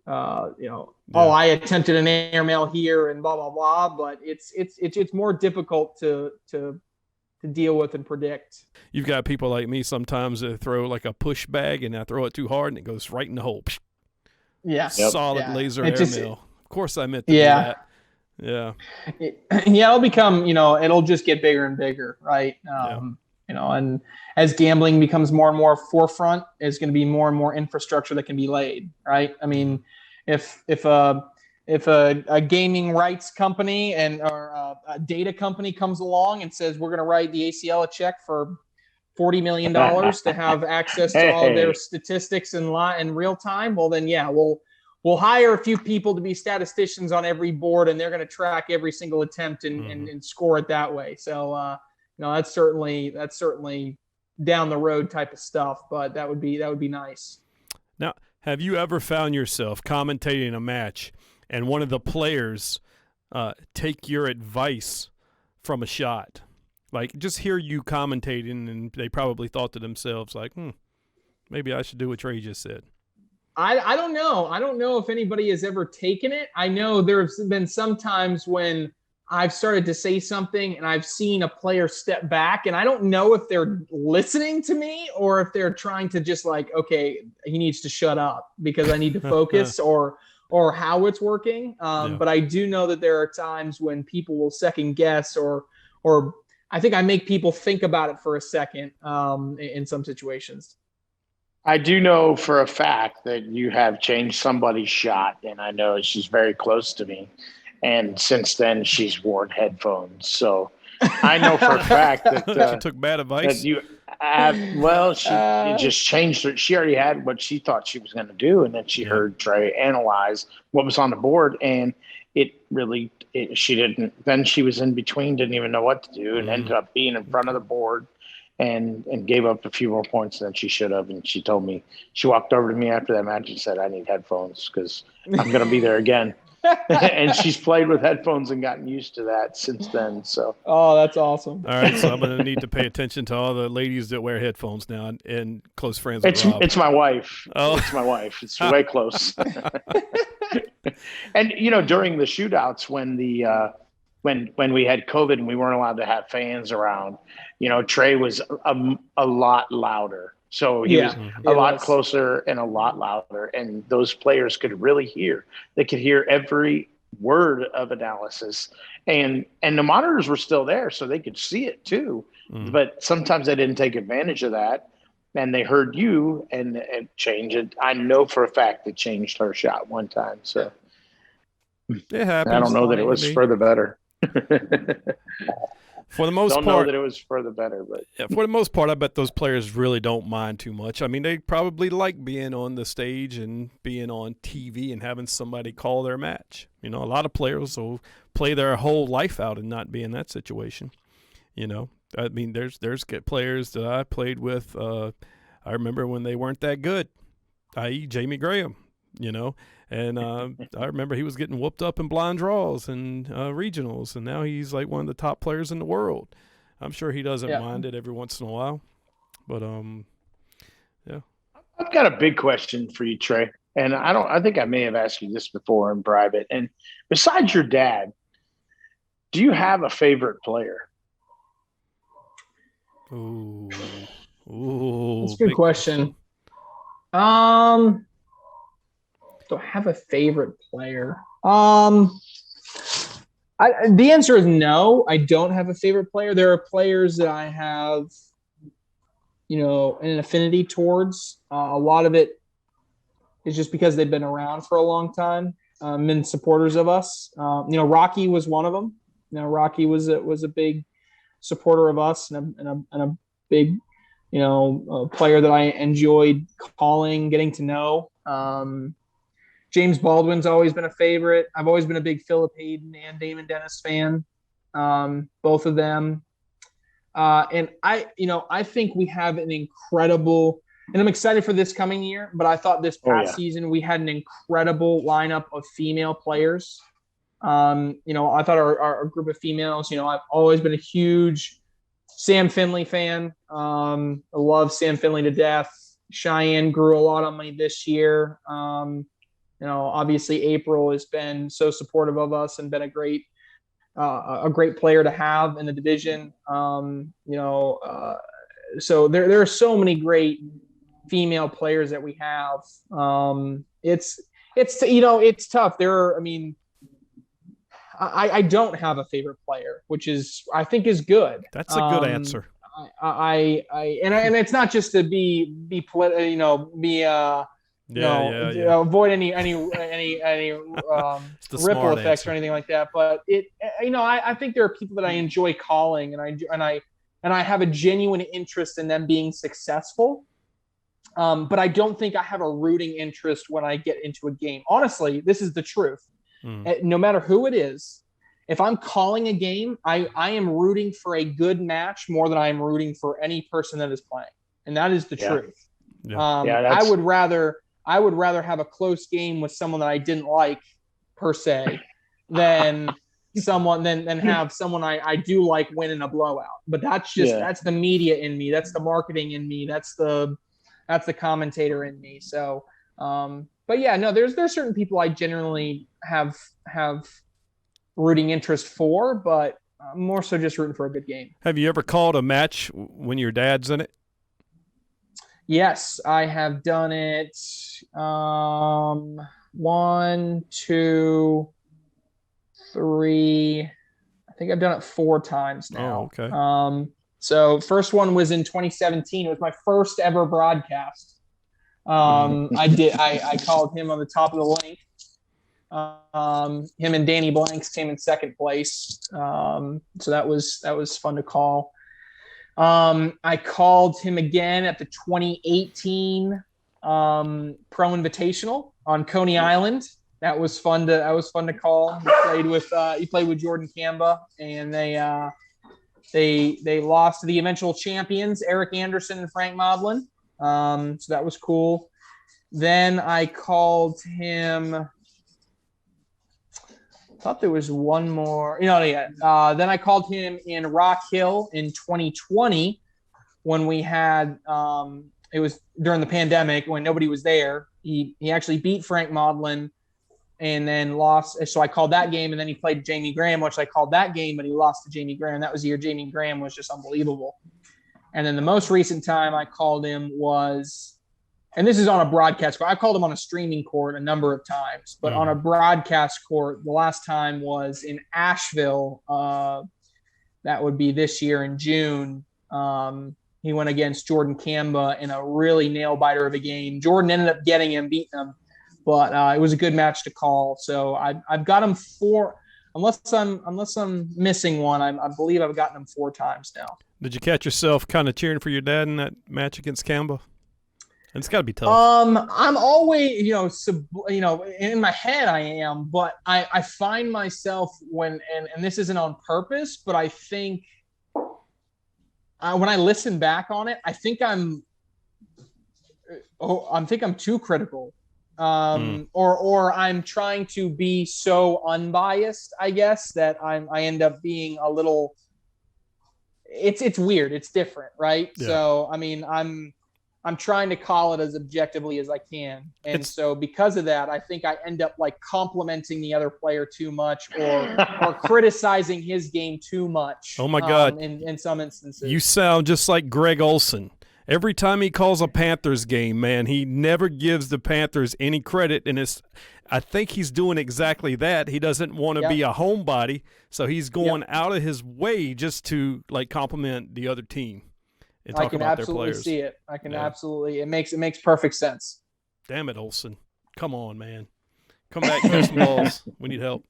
I attempted an airmail here and blah blah blah, but it's more difficult to deal with and predict. You've got people like me sometimes that throw like a push bag and I throw it too hard and it goes right in the hole. Yeah. Solid laser airmail. Of course I meant to do that. Yeah. It'll become, it'll just get bigger and bigger, right? And as gambling becomes more and more forefront, there's going to be more and more infrastructure that can be laid, right? I mean, if a gaming rights company or a data company comes along and says we're going to write the ACL a check for $40 million to have access to all their statistics in real time, well then we'll hire a few people to be statisticians on every board, and they're going to track every single attempt and score it that way. So that's certainly down the road type of stuff, but that would be nice. Now, have you ever found yourself commentating a match and one of the players take your advice from a shot? Like, just hear you commentating, and they probably thought to themselves, like, maybe I should do what Trey just said. I don't know. I don't know if anybody has ever taken it. I know there's been some times when I've started to say something and I've seen a player step back, and I don't know if they're listening to me or if they're trying to just like, okay, he needs to shut up because I need to focus or how it's working. But I do know that there are times when people will second guess or I think I make people think about it for a second in some situations. I do know for a fact that you have changed somebody's shot, and I know she's very close to me. And since then, she's worn headphones. So I know for a fact that she took bad advice. That you she just changed her. She already had what she thought she was going to do, and then she heard Trey analyze what was on the board, and she didn't. Then she was in between, didn't even know what to do, and ended up being in front of the board. And gave up a few more points than she should have. And she told me, she walked over to me after that match and said, I need headphones because I'm going to be there again. And she's played with headphones and gotten used to that since then. So, that's awesome. All right, so I'm going to need to pay attention to all the ladies that wear headphones now and close friends with Rob. It's my wife. Oh. It's my wife. It's way close. And, during the shootouts when we had COVID and we weren't allowed to have fans around, Trey was a lot louder. So he was a lot closer and a lot louder. And those players could really hear. They could hear every word of analysis. And the monitors were still there, so they could see it too. But sometimes they didn't take advantage of that. And they heard you and change it. I know for a fact it changed her shot one time. So it happens. I don't know that it was for the better. For the most part, don't know that it was for the better, but for the most part, I bet those players really don't mind too much. I mean, they probably like being on the stage and being on TV and having somebody call their match. A lot of players will play their whole life out and not be in that situation. I mean, there's players that I played with. I remember when they weren't that good, i.e., Jamie Graham. And I remember he was getting whooped up in blind draws and regionals, and now he's like one of the top players in the world. I'm sure he doesn't mind it every once in a while. But, I've got a big question for you, Trey. And I think I may have asked you this before in private. And besides your dad, do you have a favorite player? Ooh, that's a good question. Do I have a favorite player? The answer is no. I don't have a favorite player. There are players that I have, an affinity towards. A lot of it is just because they've been around for a long time, been supporters of us. Rocky was one of them. Rocky was a big supporter of us and a big, player that I enjoyed calling, getting to know. James Baldwin's always been a favorite. I've always been a big Philip Hayden and Damon Dennis fan, both of them. And I think we have an incredible and I'm excited for this coming year. But I thought this past season we had an incredible lineup of female players. I thought our group of females. I've always been a huge Sam Finley fan. I love Sam Finley to death. Cheyenne grew a lot on me this year. Obviously April has been so supportive of us and been a great player to have in the division. So there are so many great female players that we have. It's tough. I don't have a favorite player, which I think is good. That's a good answer. And it's not just to be political, avoid any ripple effects answer. or anything like that. But I think there are people that I enjoy calling, and I have a genuine interest in them being successful. But I don't think I have a rooting interest when I get into a game. Honestly, this is the truth. No matter who it is, if I'm calling a game, I am rooting for a good match more than I am rooting for any person that is playing. And that is the truth. Yeah. I would rather have a close game with someone that I didn't like per se than have someone I do like win in a blowout. But that's the media in me. That's the marketing in me. That's the commentator in me. So, but yeah, no, there's certain people I generally have rooting interest for, but more so just rooting for a good game. Have you ever called a match when your dad's in it? Yes, I have done it. 1, 2, 3. I think I've done it 4 times now. Oh, okay. So first one was in 2017. It was my first ever broadcast. I called him on the top of the link. Him and Danny Blanks came in second place. So that was fun to call. I called him again at the 2018 Pro Invitational on Coney Island. That was fun to call. He played with Jordan Kamba, and they lost to the eventual champions, Eric Anderson and Frank Modlin. So that was cool. Then I called him. I thought there was one more. Then I called him in Rock Hill in 2020 when we had it was during the pandemic when nobody was there. He actually beat Frank Modlin and then lost. So I called that game, and then he played Jamie Graham, which I called that game, but he lost to Jamie Graham. That was the year Jamie Graham was just unbelievable. And then the most recent time I called him was, and this is on a broadcast court. I called him on a streaming court a number of times, but on a broadcast court, the last time was in Asheville. That would be this year in June. He went against Jordan Kamba in a really nail-biter of a game. Jordan ended up getting him, beating him, but it was a good match to call. So I've got him 4, unless I'm missing one. I believe I've gotten him 4 times now. Did you catch yourself kind of cheering for your dad in that match against Kamba? And it's got to be tough. I'm always, in my head I am, but I find myself when this isn't on purpose, but I think when I listen back on it, I think I'm too critical. Or I'm trying to be so unbiased, I guess, that I end up being a little. It's weird. It's different, right? Yeah. So I mean, I'm trying to call it as objectively as I can, and so because of that, I think I end up like complimenting the other player too much, or criticizing his game too much. Oh my God! In some instances, you sound just like Greg Olson. Every time he calls a Panthers game, man, he never gives the Panthers any credit, and I think he's doing exactly that. He doesn't want to be a homebody, so he's going out of his way just to like compliment the other team and talk about their players. I can absolutely see it. I can absolutely. It makes perfect sense. Damn it, Olson! Come on, man, come back, catch some balls. We need help.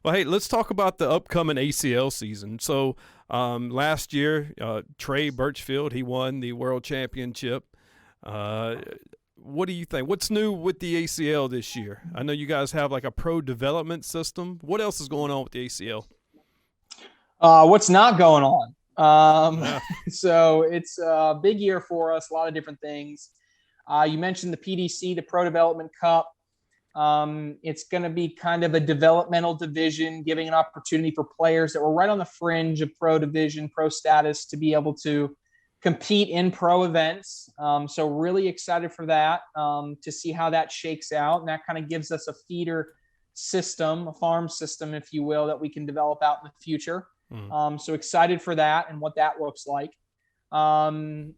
Well, hey, let's talk about the upcoming ACL season. So last year, Trey Birchfield, he won the World Championship. What do you think? What's new with the ACL this year? I know you guys have like a pro development system. What else is going on with the ACL? What's not going on? So it's a big year for us, a lot of different things. You mentioned the PDC, the Pro Development Cup. It's going to be kind of a developmental division, giving an opportunity for players that were right on the fringe of pro division, pro status, to be able to compete in pro events. So really excited for that, to see how that shakes out. And that kind of gives us a feeder system, a farm system, if you will, that we can develop out in the future. So excited for that and what that looks like. In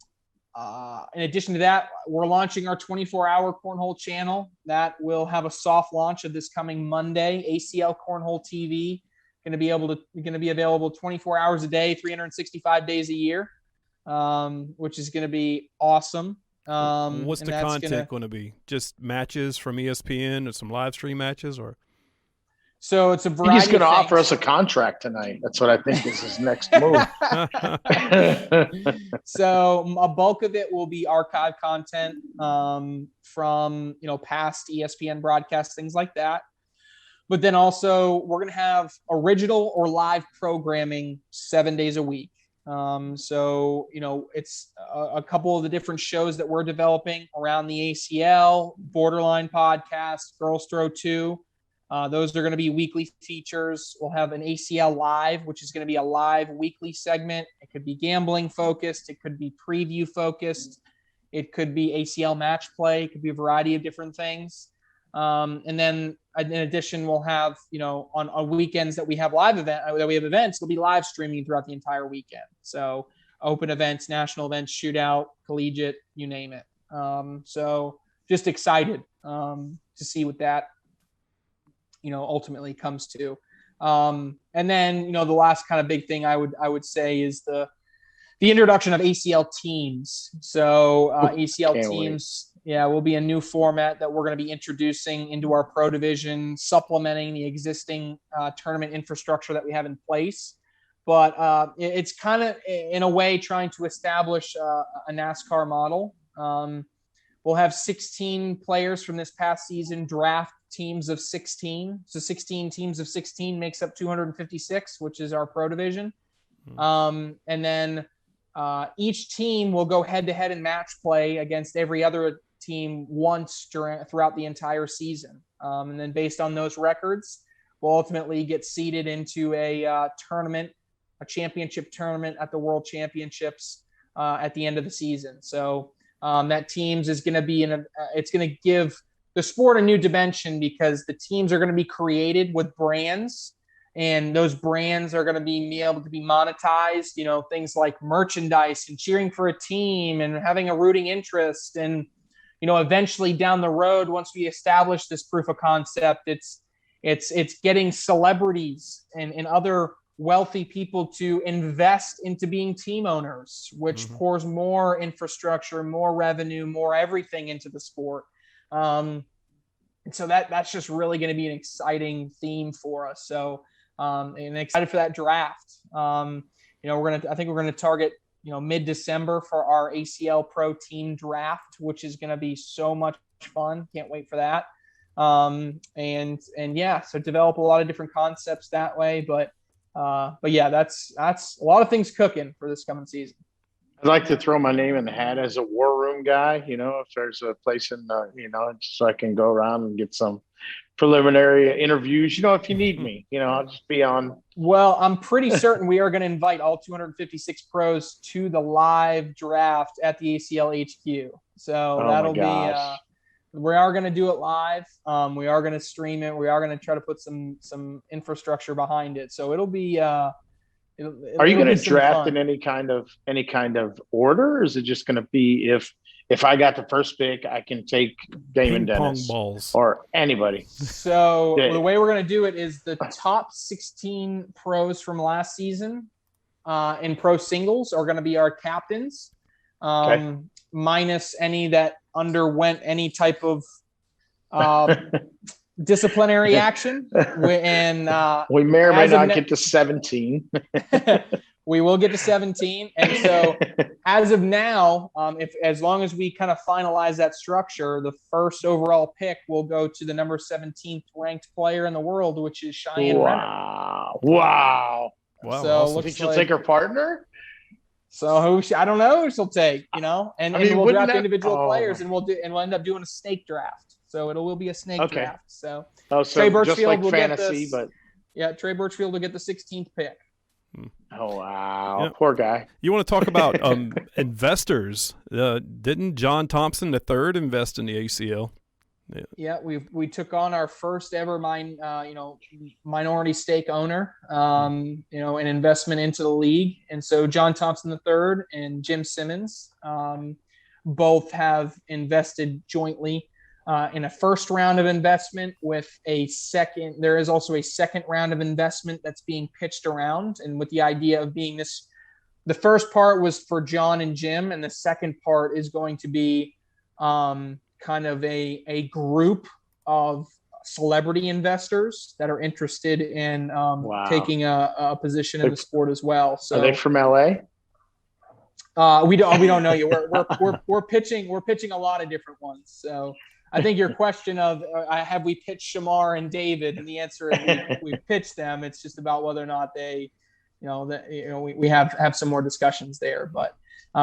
addition to that, we're launching our 24-hour Cornhole channel. That will have a soft launch of this coming Monday. ACL Cornhole TV going to be available 24 hours a day, 365 days a year, which is going to be awesome. What's the content going to be? Just matches from ESPN or some live stream matches, or? So it's a variety. He's going to offer us a contract tonight. That's what I think is his next move. So a bulk of it will be archive content from past ESPN broadcasts, things like that. But then also we're going to have original or live programming 7 days a week. So it's a couple of the different shows that we're developing around the ACL, Borderline podcast, Girls Throw 2. Those are going to be weekly features. We'll have an ACL Live, which is going to be a live weekly segment. It could be gambling focused. It could be preview focused. It could be ACL match play. It could be a variety of different things. And then in addition, we'll have, on weekends that we have events, we'll be live streaming throughout the entire weekend. So open events, national events, shootout, collegiate, you name it. So just excited to see what that ultimately comes to. And then, the last kind of big thing I would say is the introduction of Acl Teams. So Acl Teams, will be a new format that we're going to be introducing into our pro division, supplementing the existing tournament infrastructure that we have in place. But it's kind of, in a way, trying to establish a NASCAR model. We'll have 16 players from this past season draft teams of 16. So 16 teams of 16 makes up 256, which is our pro division. And then each team will go head-to-head in match play against every other team once throughout the entire season. And then based on those records, we'll ultimately get seeded into a tournament, a championship tournament at the World Championships at the end of the season. So that teams is going to be it's going to give the sport a new dimension, because the teams are going to be created with brands, and those brands are going to be able to be monetized, things like merchandise and cheering for a team and having a rooting interest. And, eventually down the road, once we establish this proof of concept, it's getting celebrities and other wealthy people to invest into being team owners, which pours more infrastructure, more revenue, more everything into the sport. And so that's just really going to be an exciting theme for us. So, and excited for that draft. I think we're going to target, mid-December for our ACL Pro Team Draft, which is going to be so much fun. Can't wait for that. So develop a lot of different concepts that way. But yeah, that's a lot of things cooking for this coming season. I'd like to throw my name in the hat as a war room guy, if there's a place in, so I can go around and get some preliminary interviews, if you need me, I'll just be on. Well, I'm pretty certain we are going to invite all 256 pros to the live draft at the ACL HQ. So that'll be, we are going to do it live. We are going to stream it. We are going to try to put some infrastructure behind it. So it'll be, are you going to draft in any kind of order, or is it just going to be if I got the first pick, I can take Damon Dennis balls or anybody? So the way we're going to do it is the top 16 pros from last season in pro singles are going to be our captains, minus any that underwent any type of disciplinary action. We may or may not get to 17. We will get to 17. And so as of now, as long as we kind of finalize that structure, the first overall pick will go to the number 17th ranked player in the world, which is Cheyenne Renner. Wow. So think she'll take her partner? So I don't know who she'll take, and we'll draft individual players, and we'll end up doing a snake draft. So it will be a snake draft. So Trey Birchfield will fantasy, get Trey Birchfield will get the 16th pick. Oh wow, poor guy. You want to talk about investors? Didn't John Thompson III invest in the ACL? Yeah, we took on our first ever minority stake owner, an investment into the league. And so John Thompson III and Jim Simmons both have invested jointly in a first round of investment with a second. There is also a second round of investment that's being pitched around, and with the idea of being this, the first part was for John and Jim, and the second part is going to be kind of a group of celebrity investors that are interested in taking a position in the sport as well. So are they from LA? We don't know yet. We're pitching a lot of different ones. So I think your question of have we pitched Shamar and David, and the answer is we pitched them. It's just about whether or not they, we have some more discussions there, but. It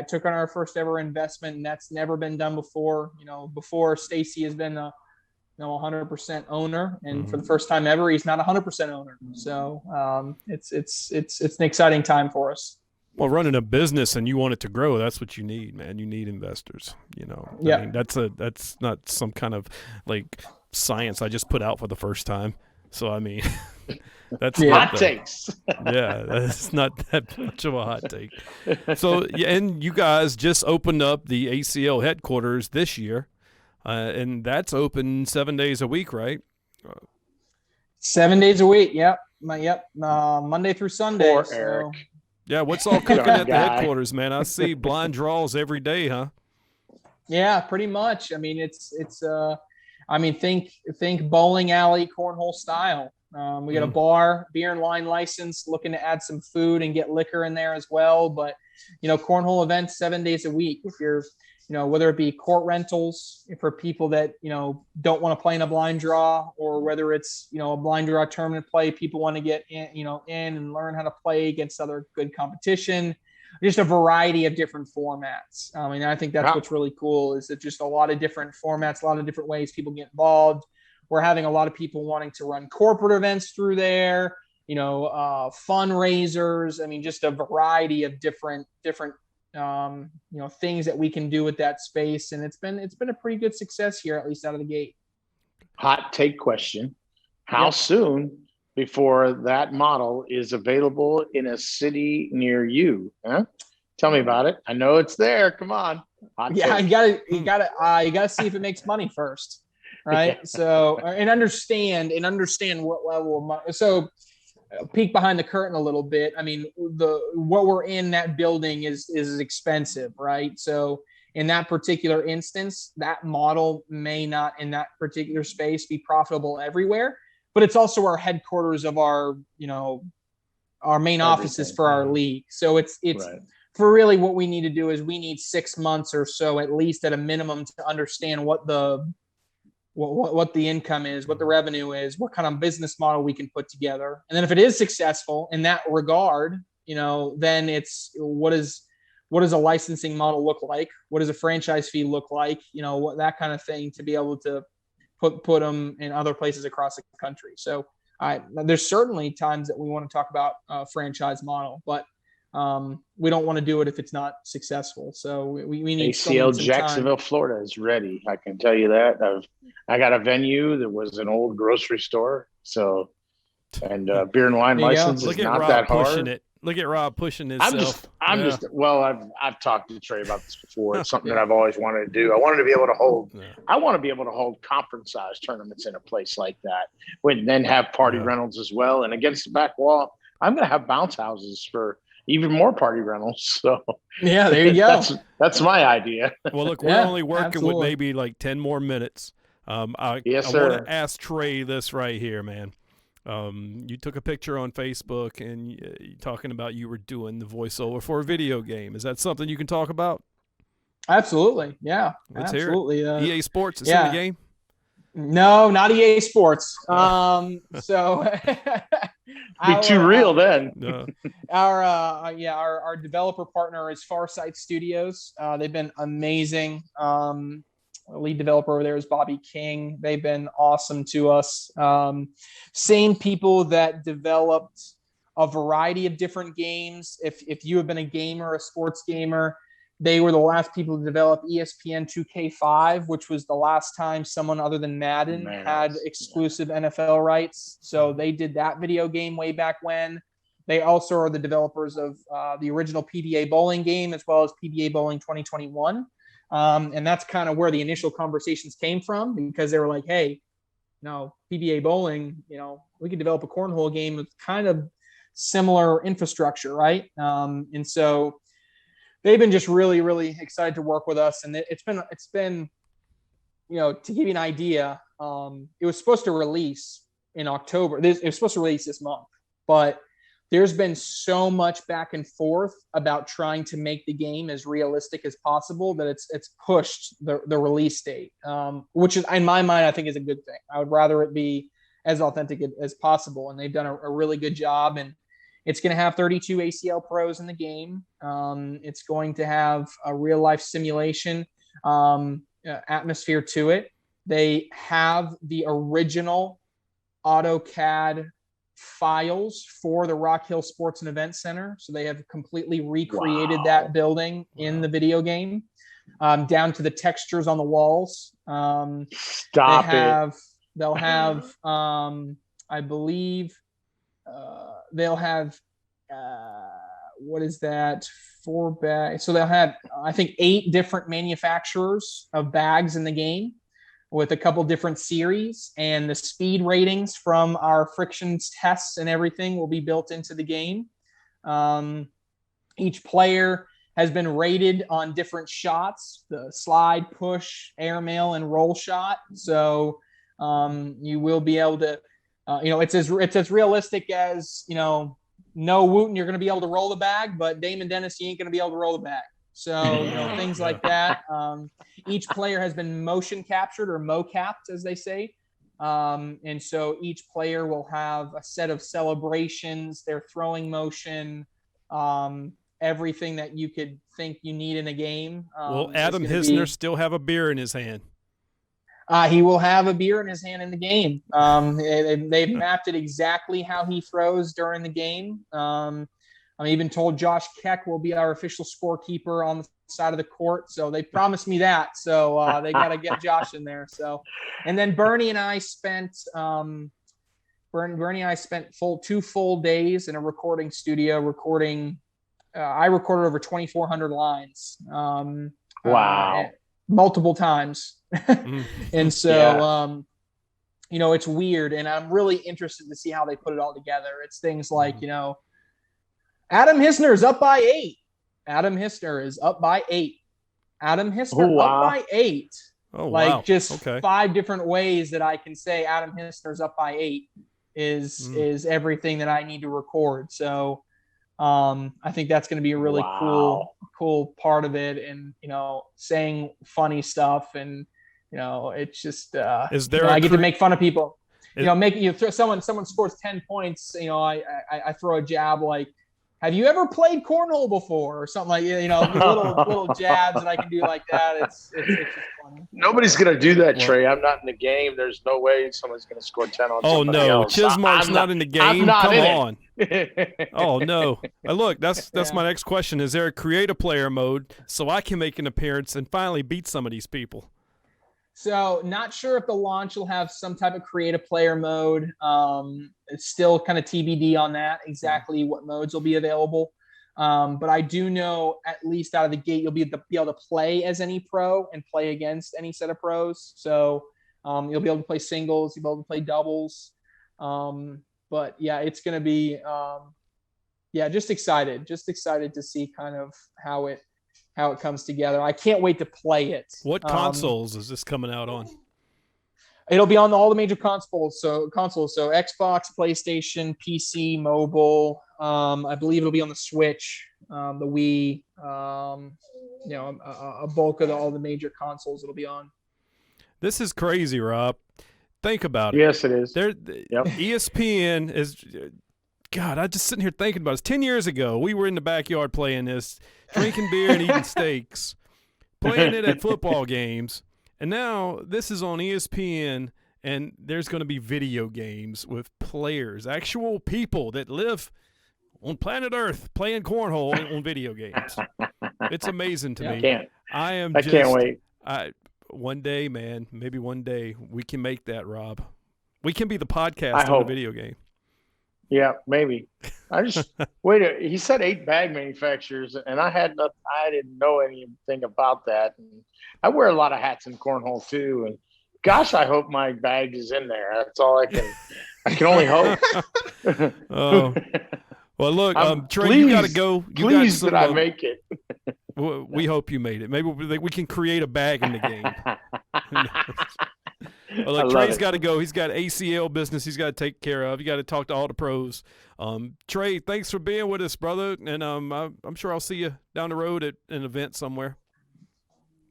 took on our first ever investment, and that's never been done before. Before Stacy has been a 100% owner, and for the first time ever, he's not 100% owner. So it's an exciting time for us. Well, running a business and you want it to grow, that's what you need, man. You need investors. I mean, that's not some kind of like science I just put out for the first time. So I mean. That's hot takes. That's not that much of a hot take. So, and you guys just opened up the ACL headquarters this year, and that's open 7 days a week, right? 7 days a week. Yep. Monday through Sunday. Poor Eric. Yeah. What's all cooking at the headquarters, man? I see blind draws every day, huh? Yeah, pretty much. I mean, think bowling alley, cornhole style. We got a bar, beer and wine license, looking to add some food and get liquor in there as well. But, cornhole events 7 days a week. If you're, whether it be court rentals for people that, don't want to play in a blind draw, or whether it's, a blind draw tournament play, people want to get in and learn how to play against other good competition, just a variety of different formats. I think that's what's really cool, is that just a lot of different formats, a lot of different ways people get involved. We're having a lot of people wanting to run corporate events through there, fundraisers. I mean, just a variety of different things that we can do with that space. And it's been a pretty good success here, at least out of the gate. Hot take question. How soon before that model is available in a city near you? Huh? Tell me about it. I know it's there. Come on. Hot take. You gotta see if it makes money first. Right. Yeah. So, and understand what level of money. So peek behind the curtain a little bit. I mean, what we're in that building is expensive, right? So in that particular instance, that model may not in that particular space be profitable everywhere, but it's also our headquarters of our main offices for our league. So it's right. For really what we need to do is we need 6 months or so, at least at a minimum, to understand what the income is, what the revenue is, what kind of business model we can put together. And then if it is successful in that regard, then it's what does a licensing model look like? What does a franchise fee look like? What that kind of thing, to be able to put them in other places across the country. So there's certainly times that we want to talk about a franchise model, but we don't want to do it if it's not successful. So we need ACL Jacksonville, Florida is ready. I can tell you that. I got a venue that was an old grocery store. So, and beer and wine license is not that hard. Look at Rob pushing himself. I've talked to Trey about this before. It's something that I've always wanted to do. I want to be able to hold conference size tournaments in a place like that, and then have party rentals as well. And against the back wall, I'm going to have bounce houses for even more party rentals. So yeah, there you go. That's my idea. Well, look, we're only working with maybe like 10 more minutes. Yes, sir. I want to ask Trey this right here, man. You took a picture on Facebook and you talking about you were doing the voiceover for a video game. Is that something you can talk about? Absolutely. Yeah. Let's absolutely. Hear it. EA Sports is in the game? No, not EA Sports. So Be too real then. No. Our developer partner is Farsight Studios. They've been amazing. Lead developer over there is Bobby King. They've been awesome to us. Same people that developed a variety of different games. If you have been a gamer, a sports gamer, they were the last people to develop ESPN 2K5, which was the last time someone other than Madden had exclusive NFL rights. So they did that video game way back when. They also are the developers of the original PBA bowling game, as well as PBA Bowling 2021. And that's kind of where the initial conversations came from, because they were like, hey, PBA bowling, we could develop a cornhole game with kind of similar infrastructure, right? And so they've been just really, really excited to work with us. And it's been, to give you an idea, it was supposed to release in October. It was supposed to release this month, but there's been so much back and forth about trying to make the game as realistic as possible that it's pushed the release date, which is, in my mind, I think is a good thing. I would rather it be as authentic as possible. And they've done a really good job. And it's going to have 32 ACL pros in the game. It's going to have a real life simulation atmosphere to it. They have the original AutoCAD files for the Rock Hill Sports and Event Center. So they have completely recreated that building in the video game, down to the textures on the walls. They'll have, I believe, they'll have, what is that? 4 bags. So they'll have, I think, 8 different manufacturers of bags in the game, with a couple different series, and the speed ratings from our frictions tests and everything will be built into the game. Each player has been rated on different shots: the slide, push, airmail, and roll shot. So you will be able to, it's as realistic as, no Wooten, you're going to be able to roll the bag, but Damon Dennis, you ain't going to be able to roll the bag. So, things like that. Each player has been motion captured, or mo-capped, as they say. And so each player will have a set of celebrations, their throwing motion, everything that you could think you need in a game. Will Adam Hisner still have a beer in his hand? He will have a beer in his hand in the game. They've mapped it exactly how he throws during the game. I'm even told Josh Keck will be our official scorekeeper on the side of the court. So they promised me that. So they got to get Josh in there. So, and then Bernie and I spent 2 full days in a recording studio recording. I recorded over 2,400 lines. Wow. Multiple times. And so, it's weird. And I'm really interested to see how they put it all together. It's things like, Adam Hisner is up by 8. Adam Hisner is up by 8. Adam Hisner up by 8. Oh, wow. Just 5 different ways that I can say Adam Hisner's up by 8 is everything that I need to record. So I think that's going to be a really cool part of it. And, saying funny stuff, and, it's just, is there I get to make fun of people. Someone scores 10 points, I throw a jab like, have you ever played cornhole before, or something like, little jabs that I can do like that. It's just funny. Nobody's going to do that, Trey. I'm not in the game. There's no way someone's going to score 10 on somebody else. Chismark's not in the game. Come on. It. Oh, no. Look, that's my next question. Is there a create-a-player mode so I can make an appearance and finally beat some of these people? So not sure if the launch will have some type of create-a-player mode. It's still kind of TBD on that, exactly what modes will be available. But I do know, at least out of the gate, you'll be able to play as any pro and play against any set of pros. So you'll be able to play singles, you'll be able to play doubles. But yeah, it's going to be, just excited to see kind of how it comes together. I can't wait to play it. What consoles is this coming out on? It'll be on all the major consoles. So Xbox, PlayStation, PC, mobile. I believe it'll be on the Switch, the Wii. A bulk of all the major consoles it'll be on. This is crazy, Rob. Think about it. Yes, it is. ESPN is God, I just sitting here thinking about it. 10 years ago, we were in the backyard playing this, drinking beer and eating steaks, playing it at football games. And now this is on ESPN, and there's going to be video games with players, actual people that live on planet Earth playing cornhole on video games. It's amazing to me. I can't wait. One day, man, maybe one day we can make that, Rob. We can be the podcast on a video game. Yeah, maybe. I just he said 8 bag manufacturers, and I didn't know anything about that. And I wear a lot of hats in cornhole too, and gosh, I hope my bag is in there. That's all I can only hope. Oh. Well, look, Trey, you got to go. Please that I make it. We hope you made it. Maybe we can create a bag in the game. Well, look, Trey's got to go. He's got ACL business he's got to take care of. You got to talk to all the pros. Trey, thanks for being with us, brother. And I'm sure I'll see you down the road at an event somewhere.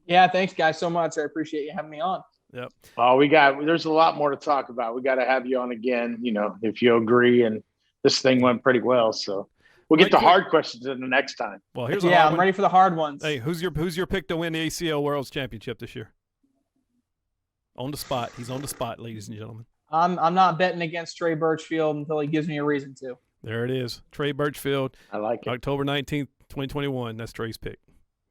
Yeah, thanks, guys, so much. I appreciate you having me on. Yep. Oh, there's a lot more to talk about. We got to have you on again, if you agree. And this thing went pretty well, so we'll get the hard questions in the next time. Well, here's I'm ready for the hard ones. Hey, who's your pick to win the ACL World's Championship this year? On the spot. He's on the spot, ladies and gentlemen. I'm not betting against Trey Birchfield until he gives me a reason to. There it is. Trey Birchfield. I like it. October 19th, 2021. That's Trey's pick.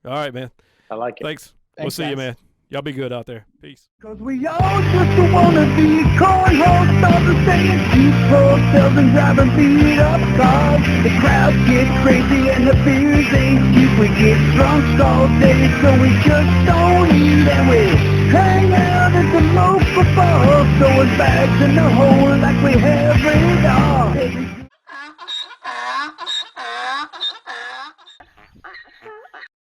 All right, man. I like it. Thanks. We'll see you, man. Y'all be good out there. Peace. Cause we all just wanna be cornhole stars, saying keep hotels and driving beat up cars. The crowd gets crazy and the beers ain't cheap. We get drunk all day, so we just don't eat, and we hang out at the local bar, throwing bags in the hole like we have it all.